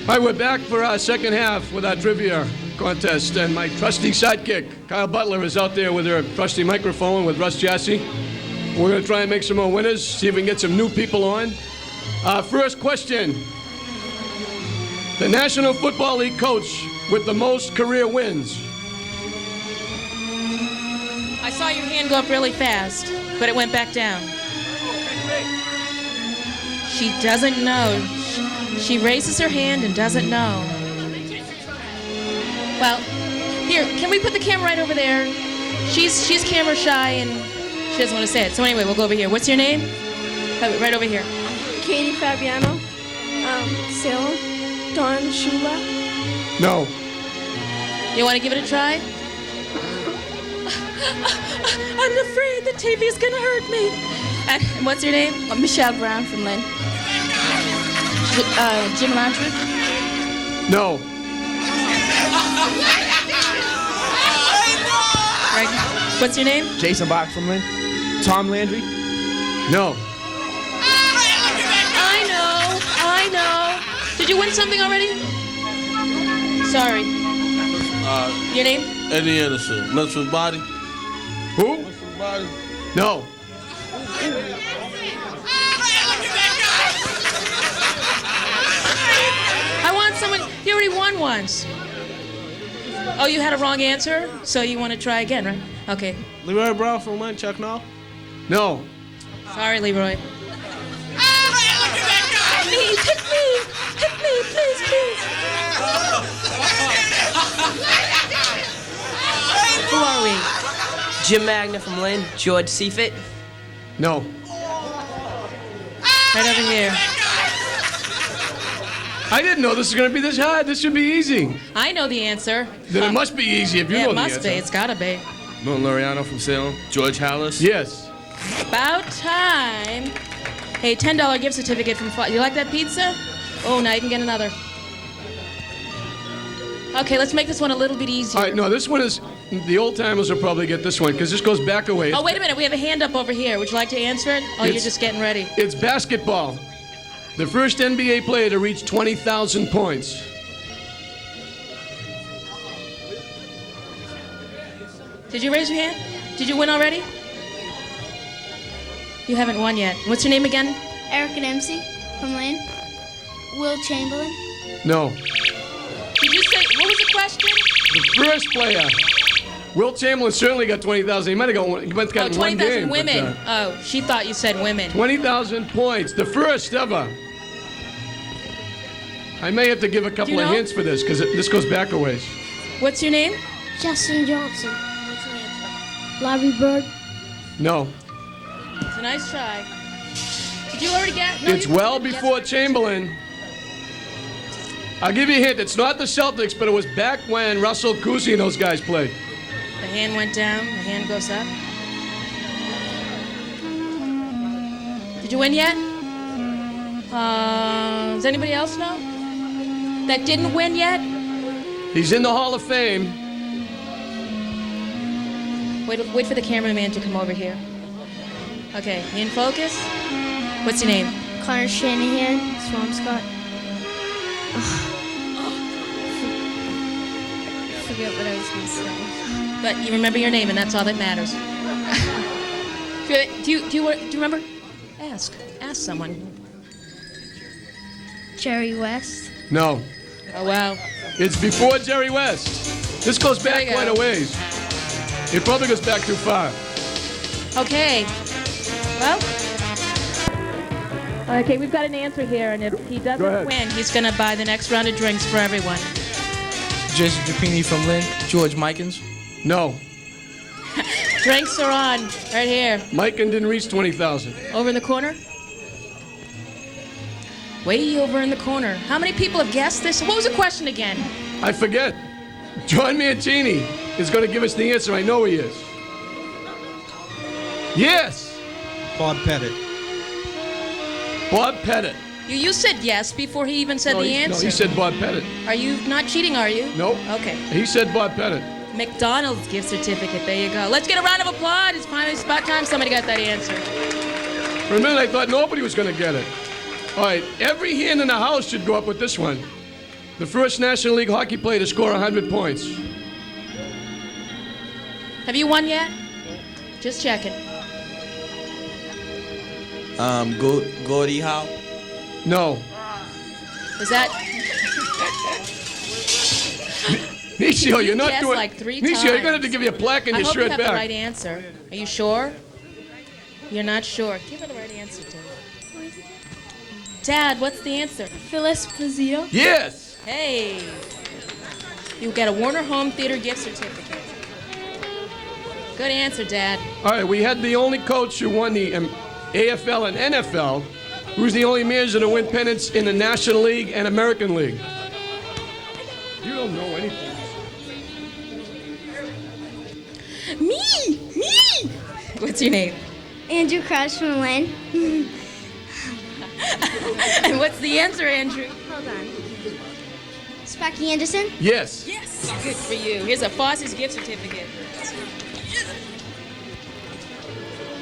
All right, we're back for our second half with our trivia contest, and my trusty sidekick, Kyle Butler, is out there with her trusty microphone with Russ Jassy. We're going to try and make some more winners, see if we can get some new people on. First question. The National Football League coach with the most career wins. I saw your hand go up really fast, but it went back down. She doesn't know. She raises her hand and doesn't know. Well, here, can we put the camera right over there? She's camera shy and she doesn't want to say it. So anyway, we'll go over here. What's your name? Right over here. Katie Fabiano. Salem. Dawn Shula. No. You want to give it a try? I'm afraid the TV's going to hurt me. And what's your name? Michelle Brown from Lynn. Jim Landry. No. Right. What's your name? Jason Bach from Lynn. Tom Landry. No. I know. Did you win something already? Sorry. Your name? Eddie Anderson. Memphis Body. Who? Memphis Body. No. I want someone. You already won once. Oh, you had a wrong answer? So you want to try again, right? Okay. Leroy Brown from Lynn, Chuck Knoll. No. Sorry, Leroy. Pick me, please. Who are we? Jim Magna from Lynn, George Seafit. No. Right over here. I didn't know this was going to be this hard. This should be easy. I know the answer. Then it must be easy if you know it the must answer. be. It's gotta be. Milton Loriano from Salem. George Hallis. Yes. About time. Hey, $10 gift certificate from. You like that pizza? Oh, now you can get another. Okay, let's make this one a little bit easier. All right, no, this one is. The old timers will probably get this one because this goes back a ways. Oh, wait a minute. We have a hand up over here. Would you like to answer it? Oh, you're just getting ready. It's basketball. The first NBA player to reach 20,000 points. Did you raise your hand? Did you win already? You haven't won yet. What's your name again? Erica Dempsey from Lynn. Will Chamberlain. No. Did you say, what was the question? The first player. Wilt Chamberlain certainly got 20,000. He might have gotten one game. 20,000 women. Oh, she thought you said women. 20,000 points. The first ever. I may have to give a couple of hints for this because this goes back a ways. What's your name? Justin Johnson. Larry Bird. No. It's a nice try. Did you already get? No, It's well before Chamberlain. I'll give you a hint. It's not the Celtics, but it was back when Russell Cousy and those guys played. The hand went down. The hand goes up. Did you win yet? Does anybody else know? That didn't win yet? He's in the Hall of Fame. Wait for the cameraman to come over here. Okay, in focus. What's your name? Connor Shanahan, Swampscott. Forget what I was going to say. But you remember your name, and that's all that matters. do you remember? Ask someone. Jerry West. No. Oh, wow. It's before Jerry West. This goes back quite a ways. It probably goes back too far. Okay. Well. Okay, we've got an answer here, and if he doesn't win, he's going to buy the next round of drinks for everyone. Jason Chapini from Lynn, George Mikens. No. Drinks are on. Right here. Mike didn't reach 20,000. Over in the corner? Way over in the corner. How many people have guessed this? What was the question again? I forget. John Mancini is going to give us the answer. I know he is. Yes. Bob Pettit. Bob Pettit. You said yes before he even said the answer. No, he said Bob Pettit. Are you not cheating, are you? Nope. Okay. He said Bob Pettit. McDonald's gift certificate. There you go. Let's get a round of applause. It's finally about time somebody got that answer. For a minute, I thought nobody was going to get it. All right, every hand in the house should go up with this one. The first National League hockey player to score 100 points. Have you won yet? Just checking. Gordie Howe. No. Is that... Nishio, you're not guessed doing... like 3 Nishio, times. you're going to have to give you a plaque in I your hope shirt you have back. the right answer. Are you sure? You're not sure. Give her the right answer, Dad. Dad, what's the answer? Phyllis Placido. Yes! Hey! You get a Warner Home Theater gift certificate. Good answer, Dad. All right, we had the only coach who won the AFL and NFL, who's the only manager to win pennants in the National League and American League. You don't know anything. Me! What's your name? Andrew Crouch from Lynn. And what's the answer, Andrew? Hold on. Sparky Anderson. Yes. Yes! Good for you. Here's a Foster's gift certificate.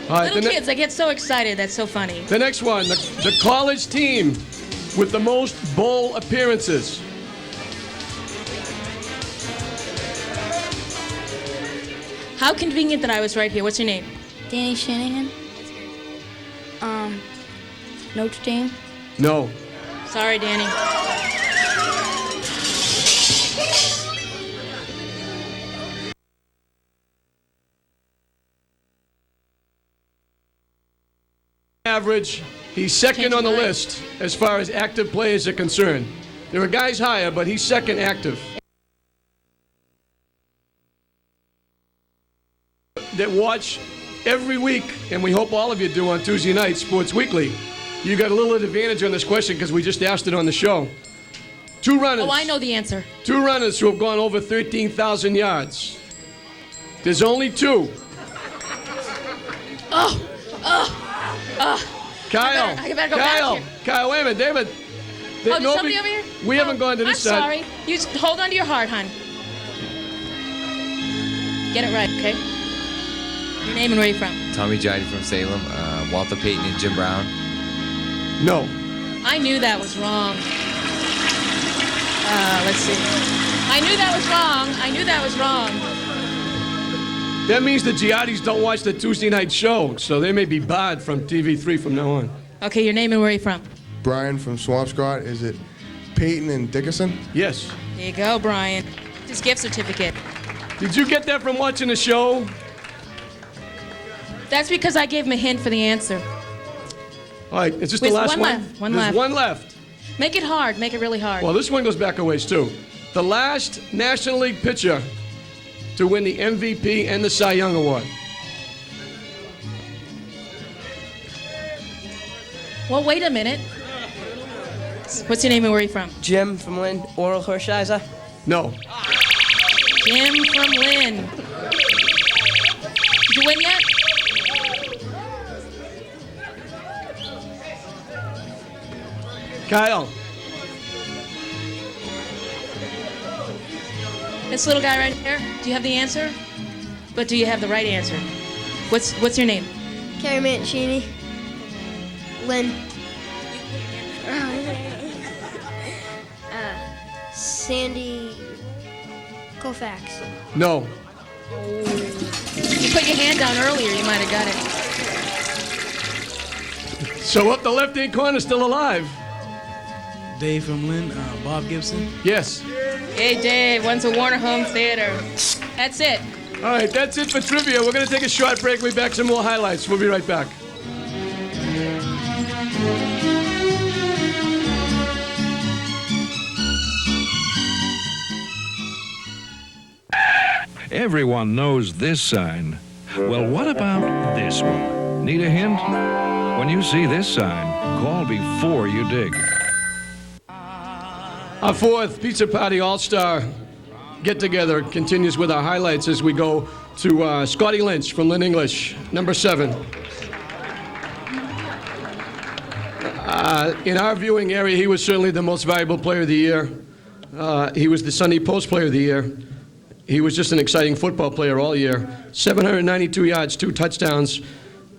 All right, Little kids, I get so excited. That's so funny. the next one, the college team with the most bowl appearances. How convenient that I was right here. What's your name? Danny Shanahan. Notre Dame. No. Sorry, Danny. Average, he's second on the list as far as active players are concerned. There are guys higher, but he's second active. That watch every week, and we hope all of you do on Tuesday night, Sports Weekly. You got a little advantage on this question because we just asked it on the show. Two runners. Oh, I know the answer. Two runners who have gone over 13,000 yards. There's only two. Kyle. I better go Kyle. back here. Kyle, wait a minute, David. Oh, there's somebody over here? We haven't gone to I'm this side. sorry. You just hold on to your heart, hon. Get it right, okay? Your name and where you from? Tommy Jodani from Salem, Walter Payton and Jim Brown. No. I knew that was wrong. Let's see. I knew that was wrong. That means the Giottis don't watch the Tuesday night show, so they may be barred from TV3 from now on. Okay, your name and where you from? Brian from Swampscott. Is it Peyton and Dickerson? Yes. There you go, Brian. This gift certificate. Did you get that from watching the show? That's because I gave him a hint for the answer. All right, is this Wait, the last one one? left, one There's left. one left. Make it hard. Make it really hard. Well, this one goes back a ways, too. The last National League pitcher to win the MVP and the Cy Young Award. Well, wait a minute. What's your name and where are you from? Jim from Lynn. Oral Hershiser. No. Jim from Lynn. Did you win yet? Kyle. This little guy right here. Do you have the answer? But do you have the right answer? What's your name? Carrie Mancini. Lynn. Sandy Koufax. No. You put your hand down earlier, you might have got it. So up the left-hand corner, still alive. Dave from Lynn. Bob Gibson. Yes. Hey, Dave, when's the Warner Home Theater? That's it. All right, that's it for trivia. We're going to take a short break. We'll be back with some more highlights. We'll be right back. Everyone knows this sign. Well, what about this one? Need a hint? When you see this sign, call before you dig. Our fourth Pizza Party All-Star get-together continues with our highlights as we go to Scotty Lynch from Lynn English, number 7. In our viewing area, he was certainly the most valuable player of the year. He was the Sunday Post Player of the Year. He was just an exciting football player all year. 792 yards, 2 touchdowns,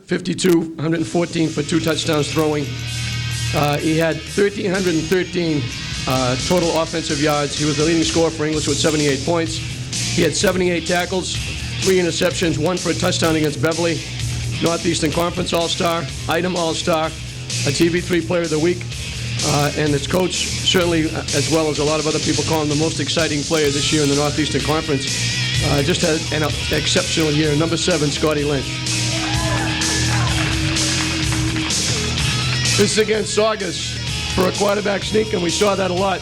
114 for 2 touchdowns throwing. He had 1,313 total offensive yards. He was the leading scorer for English with 78 points. He had 78 tackles, 3 interceptions, 1 for a touchdown against Beverly. Northeastern Conference All-Star, Item All-Star, a TV3 Player of the Week, and his coach, certainly, as well as a lot of other people, call him the most exciting player this year in the Northeastern Conference. Just had an exceptional year. Number 7, Scotty Lynch. This is against Saugus for a quarterback sneak, and we saw that a lot.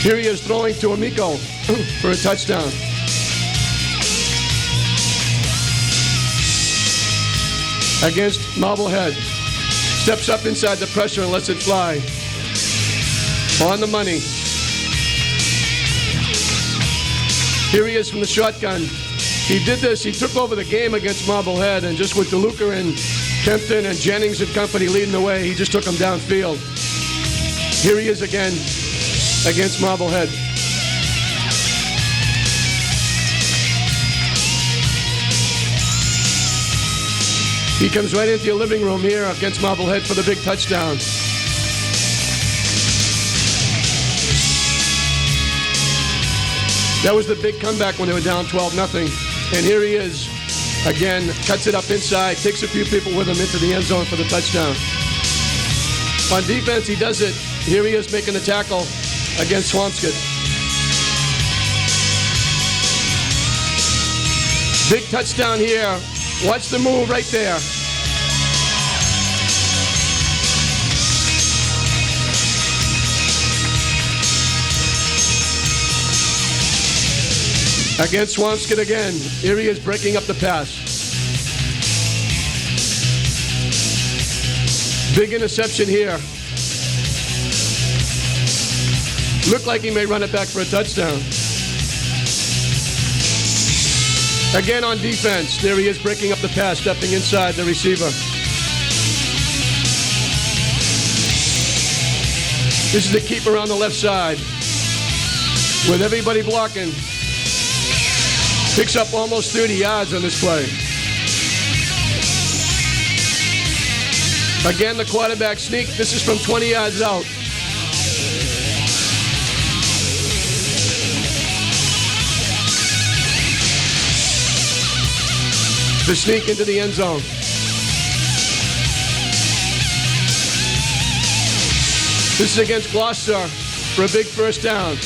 Here he is throwing to Amico for a touchdown. Against Marblehead. Steps up inside the pressure and lets it fly. On the money. Here he is from the shotgun. He did this, he took over the game against Marblehead, and just with DeLuca and Kempton and Jennings and company leading the way, he just took them downfield. Here he is again against Marblehead. He comes right into your living room here against Marblehead for the big touchdown. That was the big comeback when they were down 12-0. And here he is, again, cuts it up inside, takes a few people with him into the end zone for the touchdown. On defense, he does it. Here he is making the tackle against Swampscott. Big touchdown here. Watch the move right there. Against Swampscott again. Here he is breaking up the pass. Big interception here. Looked like he may run it back for a touchdown. Again on defense. There he is breaking up the pass, stepping inside the receiver. This is the keeper on the left side. With everybody blocking. Picks up almost 30 yards on this play. Again, the quarterback sneak. This is from 20 yards out. The sneak into the end zone. This is against Gloucester for a big first down.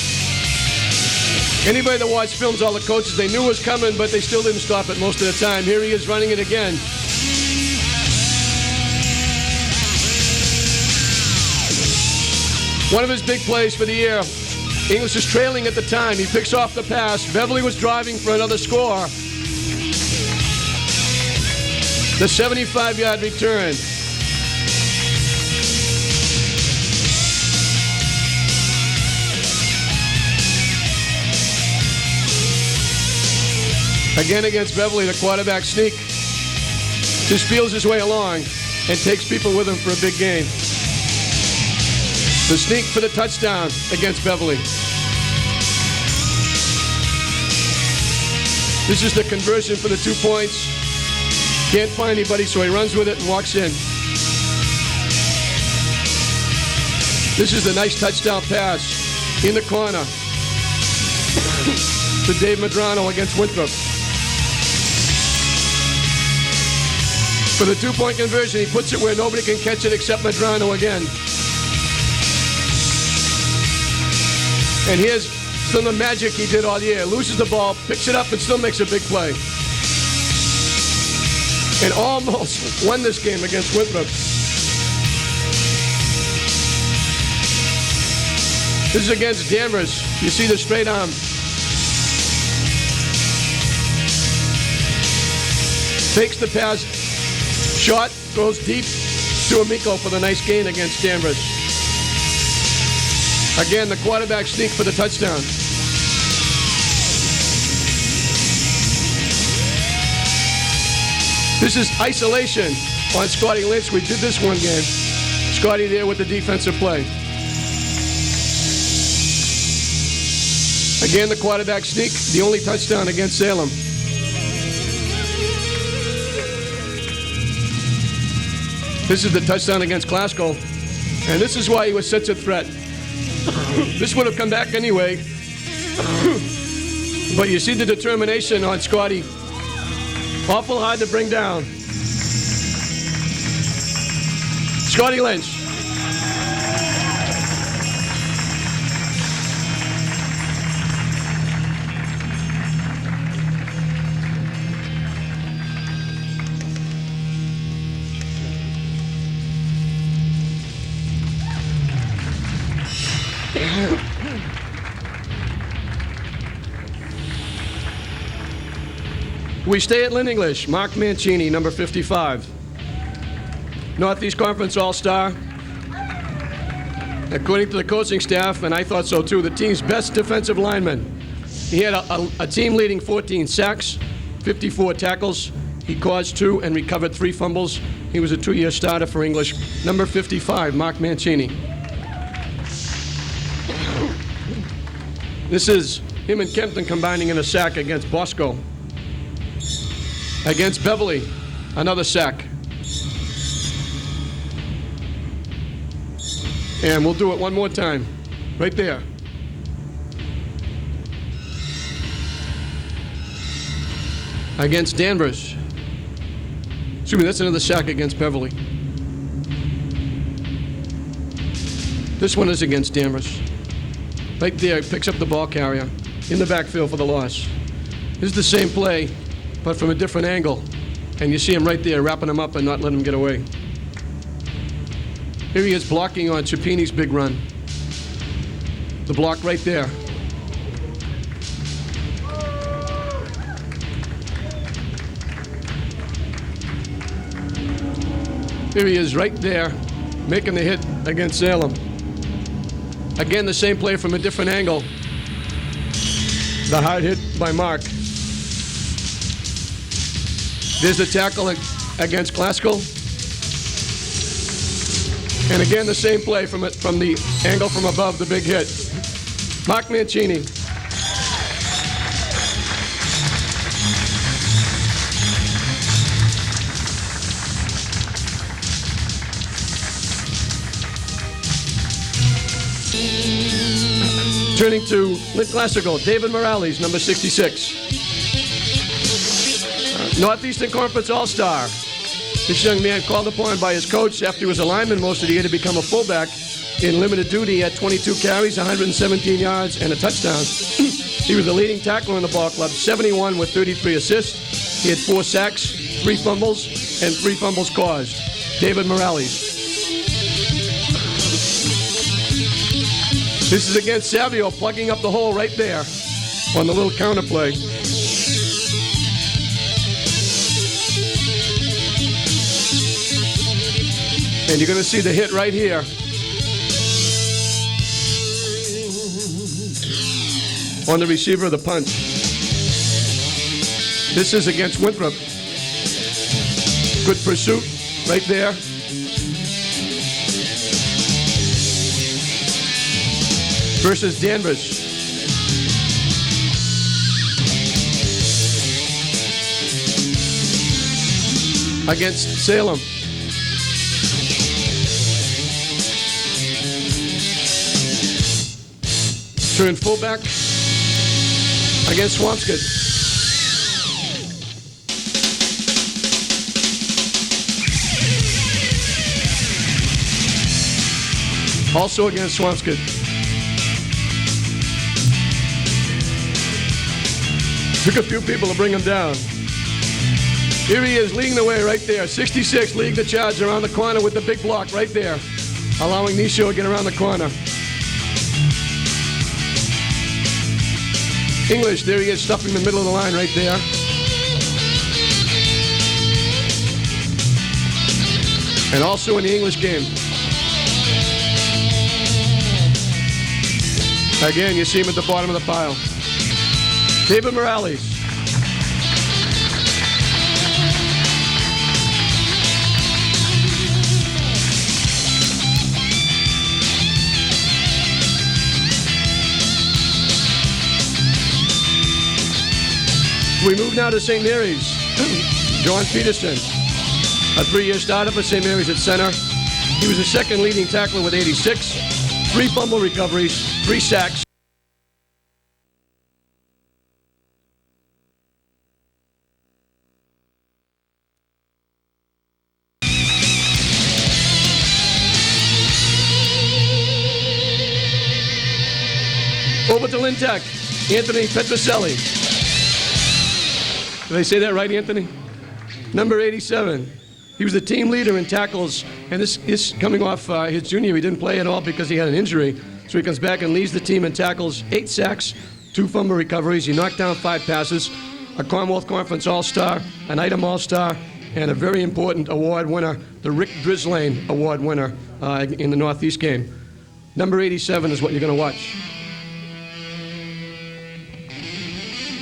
Anybody that watched films, all the coaches, they knew it was coming, but they still didn't stop it most of the time. Here he is running it again. One of his big plays for the year. English is trailing at the time. He picks off the pass. Beverly was driving for another score. The 75-yard return. Again against Beverly, the quarterback sneak. Just feels his way along and takes people with him for a big gain. The sneak for the touchdown against Beverly. This is the conversion for the 2 points. Can't find anybody, so he runs with it and walks in. This is the nice touchdown pass in the corner to Dave Medrano against Winthrop. For the 2-point conversion, he puts it where nobody can catch it except Medrano again. And here's some of the magic he did all year. Loses the ball, picks it up, and still makes a big play. And almost won this game against Winthrop. This is against Danvers. You see the straight arm. Fakes the pass. Shot. Throws deep to Amico for the nice gain against Danvers. Again, the quarterback sneak for the touchdown. This is isolation on Scotty Lynch. We did this one game. Scotty there with the defensive play. Again, the quarterback sneak, the only touchdown against Salem. This is the touchdown against Glasgow. And this is why he was such a threat. This would have come back anyway. But you see the determination on Scotty. Awful hard to bring down. Scotty Lynch. We stay at Lynn English. Mark Mancini, number 55. Northeast Conference All-Star. According to the coaching staff, and I thought so too, the team's best defensive lineman. He had a team-leading 14 sacks, 54 tackles. He caused 2 and recovered 3 fumbles. He was a 2-year starter for English. Number 55, Mark Mancini. This is him and Kempton combining in a sack against Bosco. Against Beverly, another sack. And we'll do it one more time, right there. Against Danvers. Excuse me, that's another sack against Beverly. This one is against Danvers. Right there, picks up the ball carrier in the backfield for the loss. This is the same play, but from a different angle. And you see him right there, wrapping him up and not letting him get away. Here he is blocking on Chapini's big run. The block right there. Here he is right there, making the hit against Salem. Again, the same play from a different angle. The hard hit by Mark. There's the tackle against Glasgow. And again, the same play from the angle from above, the big hit. Mark Mancini. Turning to Lynn Classical, David Morales, number 66. Northeastern Conference All-Star. This young man called upon by his coach after he was a lineman most of the year to become a fullback in limited duty at 22 carries, 117 yards, and a touchdown. He was the leading tackler in the ball club, 71 with 33 assists. He had 4 sacks, 3 fumbles, and 3 fumbles caused. David Morales. This is against Savio, plugging up the hole right there on the little counter play. And you're going to see the hit right here. On the receiver of the punt. This is against Winthrop. Good pursuit right there. Versus Danvers. Against Salem. Turn fullback against Swampscott. Also against Swampscott. Took a few people to bring him down. Here he is leading the way right there. 66 leading the charge around the corner with the big block right there, allowing Nishio to get around the corner. English, there he is, stuffing the middle of the line right there. and also in the English game. Again, you see him at the bottom of the pile. David Morales. We move now to St. Mary's. John Peterson, a 3-year starter for St. Mary's at center. He was the second leading tackler with 86, 3 fumble recoveries, 3 sacks. Over to Lynn Tech, Anthony Petracelli. Did I say that right, Anthony? Number 87. He was the team leader in tackles, and this is coming off his junior. He didn't play at all because he had an injury. So he comes back and leads the team in tackles, 8 sacks, 2 fumble recoveries. He knocked down 5 passes, a Commonwealth Conference All-Star, an Item All-Star, and a very important award winner, the Rick Drislane Award winner in the Northeast game. Number 87 is what you're going to watch.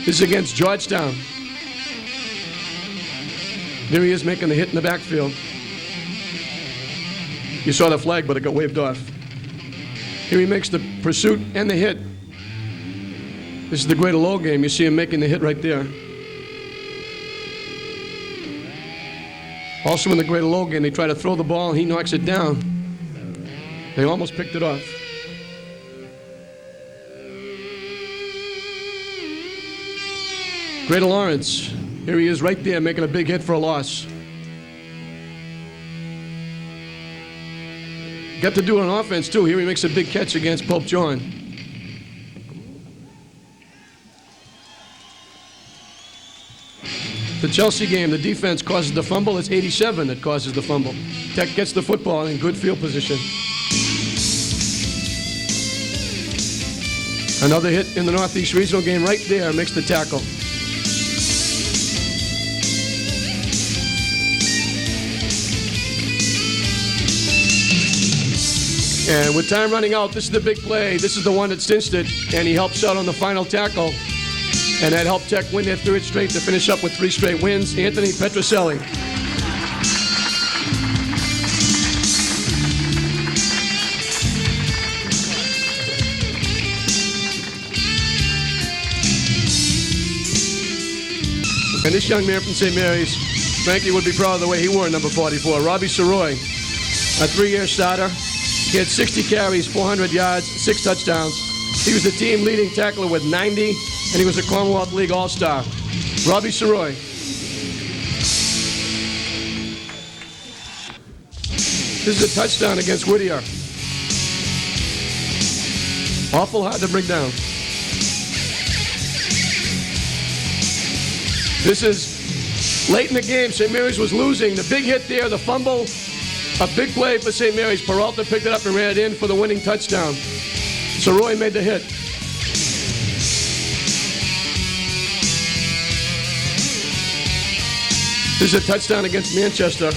This is against Georgetown. There he is making the hit in the backfield. You saw the flag, but it got waved off. Here he makes the pursuit and the hit. This is the Greater Low game. You see him making the hit right there. Also in the Greater Low game, they try to throw the ball, and he knocks it down. They almost picked it off. Greater Lawrence. Here he is right there making a big hit for a loss. Got to do it on offense, too. Here he makes a big catch against Pope John. The Chelsea game, the defense causes the fumble. It's 87 that causes the fumble. Tech gets the football in good field position. Another hit in the Northeast Regional game right there makes the tackle. And with time running out, this is the big play. This is the one that cinched it, and he helps out on the final tackle. And that helped Tech win their 3rd straight to finish up with 3 straight wins. Anthony Petracelli. And this young man from St. Mary's, Frankie would be proud of the way he wore number 44. Robbie Sooy, a 3-year starter. He had 60 carries, 400 yards, 6 touchdowns. He was the team leading tackler with 90, and he was a Commonwealth League All-Star. Robbie Sooy. This is a touchdown against Whittier. Awful hard to bring down. This is late in the game. St. Mary's was losing. The big hit there, the fumble. A big play for St. Mary's. Peralta picked it up and ran it in for the winning touchdown. Sooy made the hit. This is a touchdown against Manchester.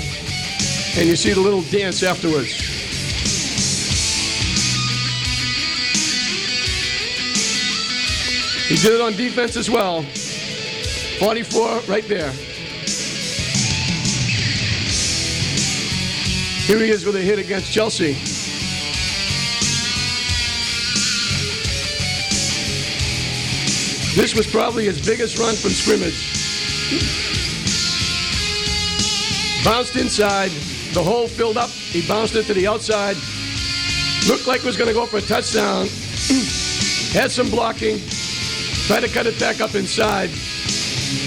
And you see the little dance afterwards. He did it on defense as well. 44 right there. Here he is with a hit against Chelsea. This was probably his biggest run from scrimmage. Bounced inside, the hole filled up, he bounced it to the outside. Looked like it was going to go for a touchdown. Had some blocking, tried to cut it back up inside.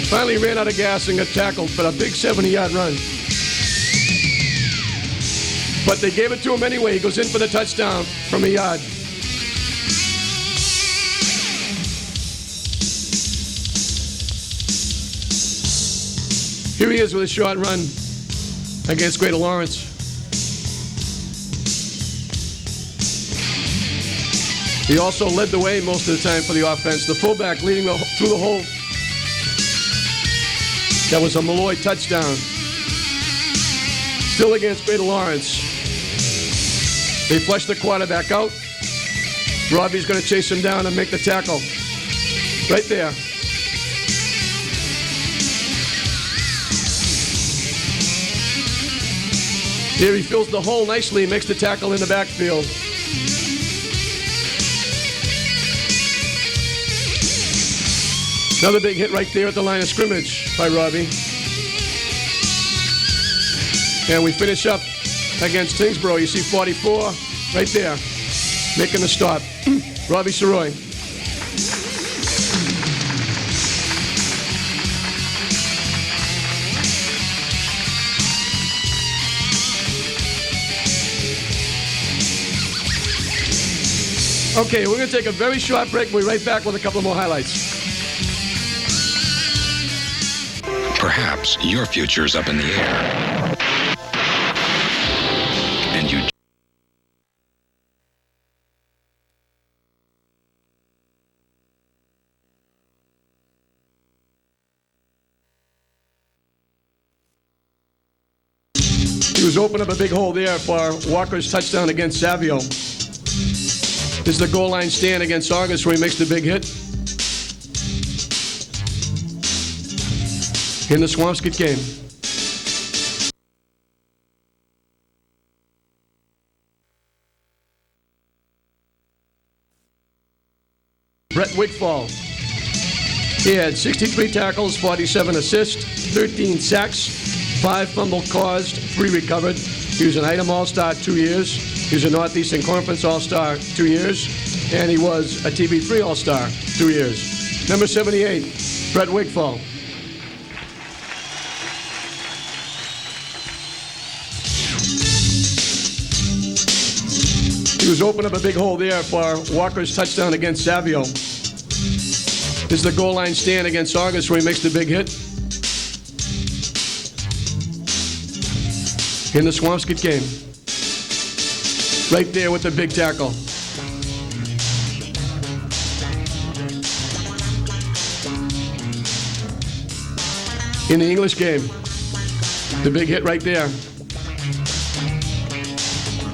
Finally ran out of gas and got tackled for a big 70-yard run. But they gave it to him anyway. He goes in for the touchdown from a yard. Here he is with a short run against Greater Lawrence. He also led the way most of the time for the offense. The fullback leading through the hole. That was a Malloy touchdown. Still against Greater Lawrence. They flush the quarterback out. Robbie's going to chase him down and make the tackle. Right there. Here he fills the hole nicely, makes the tackle in the backfield. Another big hit right there at the line of scrimmage by Robbie. And we finish up against Tingsboro. You see 44 right there, making the stop. Robbie Sooy. Okay, we're going to take a very short break. We'll be right back with a couple more highlights. Perhaps your future's up in the air. And you He was opening up a big hole there for Walker's touchdown against Savio. This is the goal line stand against August where he makes the big hit. In the Zimowski game. Brett Wigfall. He had 63 tackles, 47 assists, 13 sacks, 5 fumble caused, 3 recovered. He was an Item All-Star 2 years. He was a Northeastern Conference All-Star 2 years. And he was a TB3 All-Star 2 years. Number 78, Brett Wigfall. He was opening up a big hole there for Walker's touchdown against Savio. This is the goal line stand against August where he makes the big hit. In the Zimowski game. Right there with the big tackle. In the English game. The big hit right there.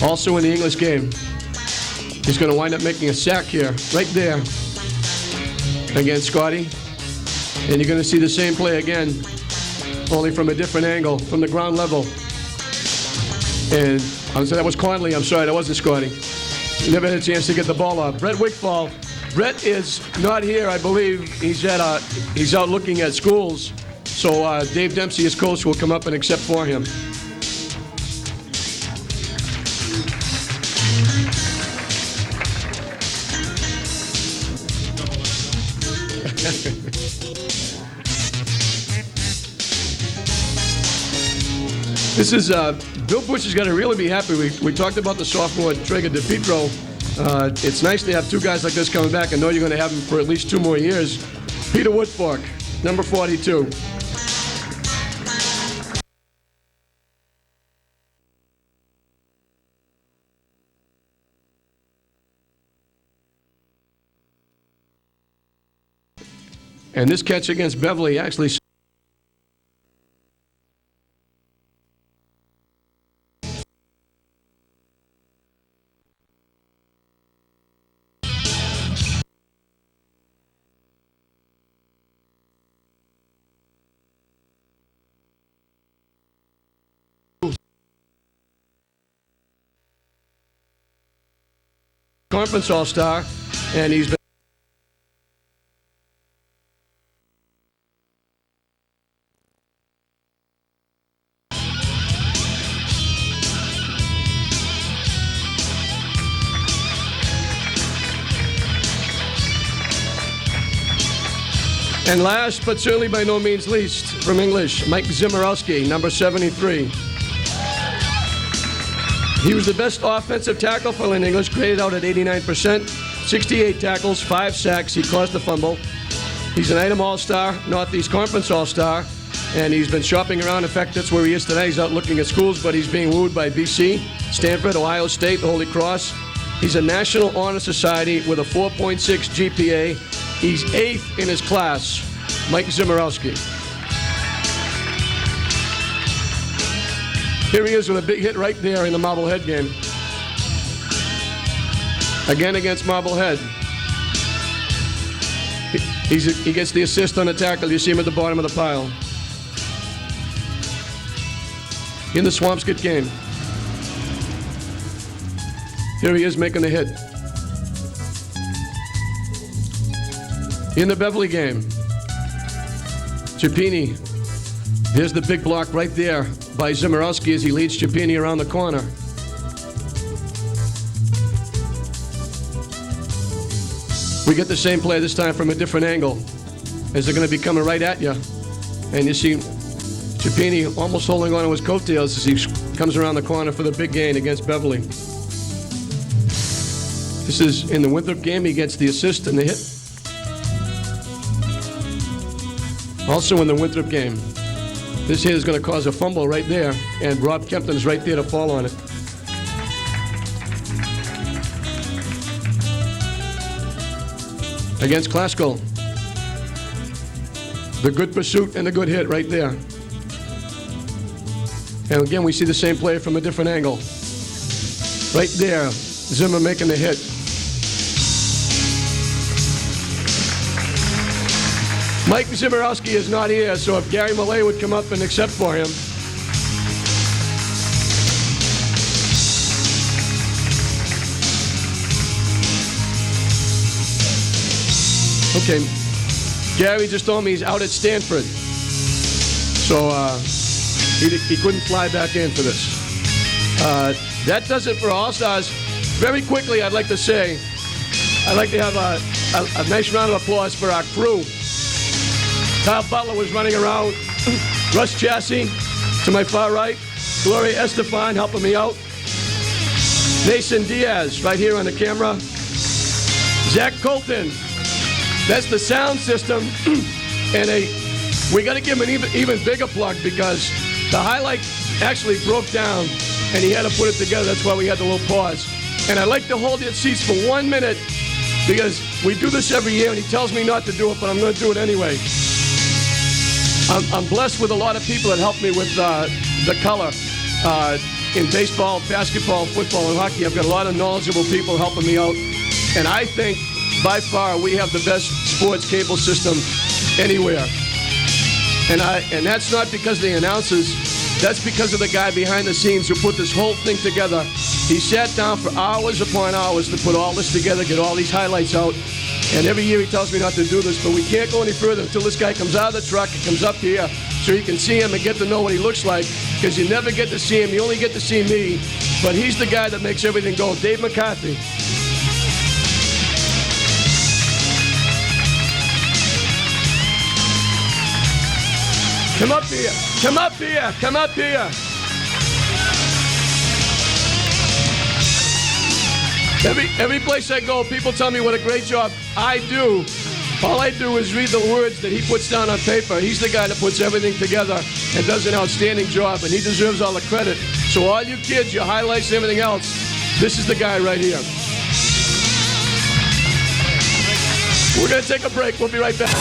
Also in the English game. He's going to wind up making a sack here, right there, against Scotty. And you're going to see the same play again, only from a different angle, from the ground level. And I would say that was Conley. I'm sorry, that wasn't Scotty. He never had a chance to get the ball off. Brett Wigfall. Brett is not here, I believe. He's out looking at schools. So Dave Dempsey, his coach, will come up and accept for him. This is, Bill Bush is going to really be happy. We talked about the sophomore Traeger DePietro. It's nice to have two guys like this coming back. I know you're going to have them for at least 2 more years. Peter Woodfork, number 42. And this catch against Beverly actually... Conference All-Star, and he's been... And last, but certainly by no means least, from English, Mike Zimowski, number 73. He was the best offensive tackle for Lynn English, graded out at 89%, 68 tackles, 5 sacks. He caused the fumble. He's an Item All-Star, Northeast Conference All-Star, and he's been shopping around. In fact, that's where he is today. He's out looking at schools, but he's being wooed by BC, Stanford, Ohio State, the Holy Cross. He's a National Honor Society with a 4.6 GPA. He's 8th in his class, Mike Zimowski. Here he is with a big hit right there in the Marblehead game. Again against Marblehead. He gets the assist on the tackle. You see him at the bottom of the pile. In the Swampscott game. Here he is making the hit. In the Beverly game. Chapini. There's the big block right there by Zimowski as he leads Chapini around the corner. We get the same play this time from a different angle as they're going to be coming right at you. And you see Chapini almost holding on to his coattails as he comes around the corner for the big gain against Beverly. This is in the Winthrop game. He gets the assist and the hit. Also in the Winthrop game. This hit is going to cause a fumble right there, and Rob Kempton's right there to fall on it. Against Glasgow. The good pursuit and the good hit right there. And again, we see the same play from a different angle. Right there, Zimmer making the hit. Mike Zimowski is not here, so if Gary Millay would come up and accept for him. Okay, Gary just told me he's out at Stanford, so he couldn't fly back in for this. That does it for All-Stars. Very quickly, I'd like to say, I'd like to have a nice round of applause for our crew. Kyle Butler was running around. Russ Chassie to my far right. Gloria Estefan helping me out. Nason Diaz right here on the camera. Zach Colton. That's the sound system. And we got to give him an even bigger plug because the highlight actually broke down and he had to put it together. That's why we had the little pause. And I'd like to hold your seats for 1 minute because we do this every year and he tells me not to do it, but I'm going to do it anyway. I'm blessed with a lot of people that help me with the color in baseball, basketball, football, and hockey. I've got a lot of knowledgeable people helping me out. And I think, by far, we have the best sports cable system anywhere. And that's not because of the announcers. That's because of the guy behind the scenes who put this whole thing together. He sat down for hours upon hours to put all this together, get all these highlights out. And every year he tells me not to do this, but we can't go any further until this guy comes out of the truck and comes up here so you can see him and get to know what he looks like, because you never get to see him. You only get to see me, but he's the guy that makes everything go. Dave McCarthy. Come up here. Come up here. Come up here. Every place I go, people tell me what a great job I do. All I do is read the words that he puts down on paper. He's the guy that puts everything together and does an outstanding job, and he deserves all the credit. So all you kids, your highlights and everything else, this is the guy right here. We're going to take a break. We'll be right back.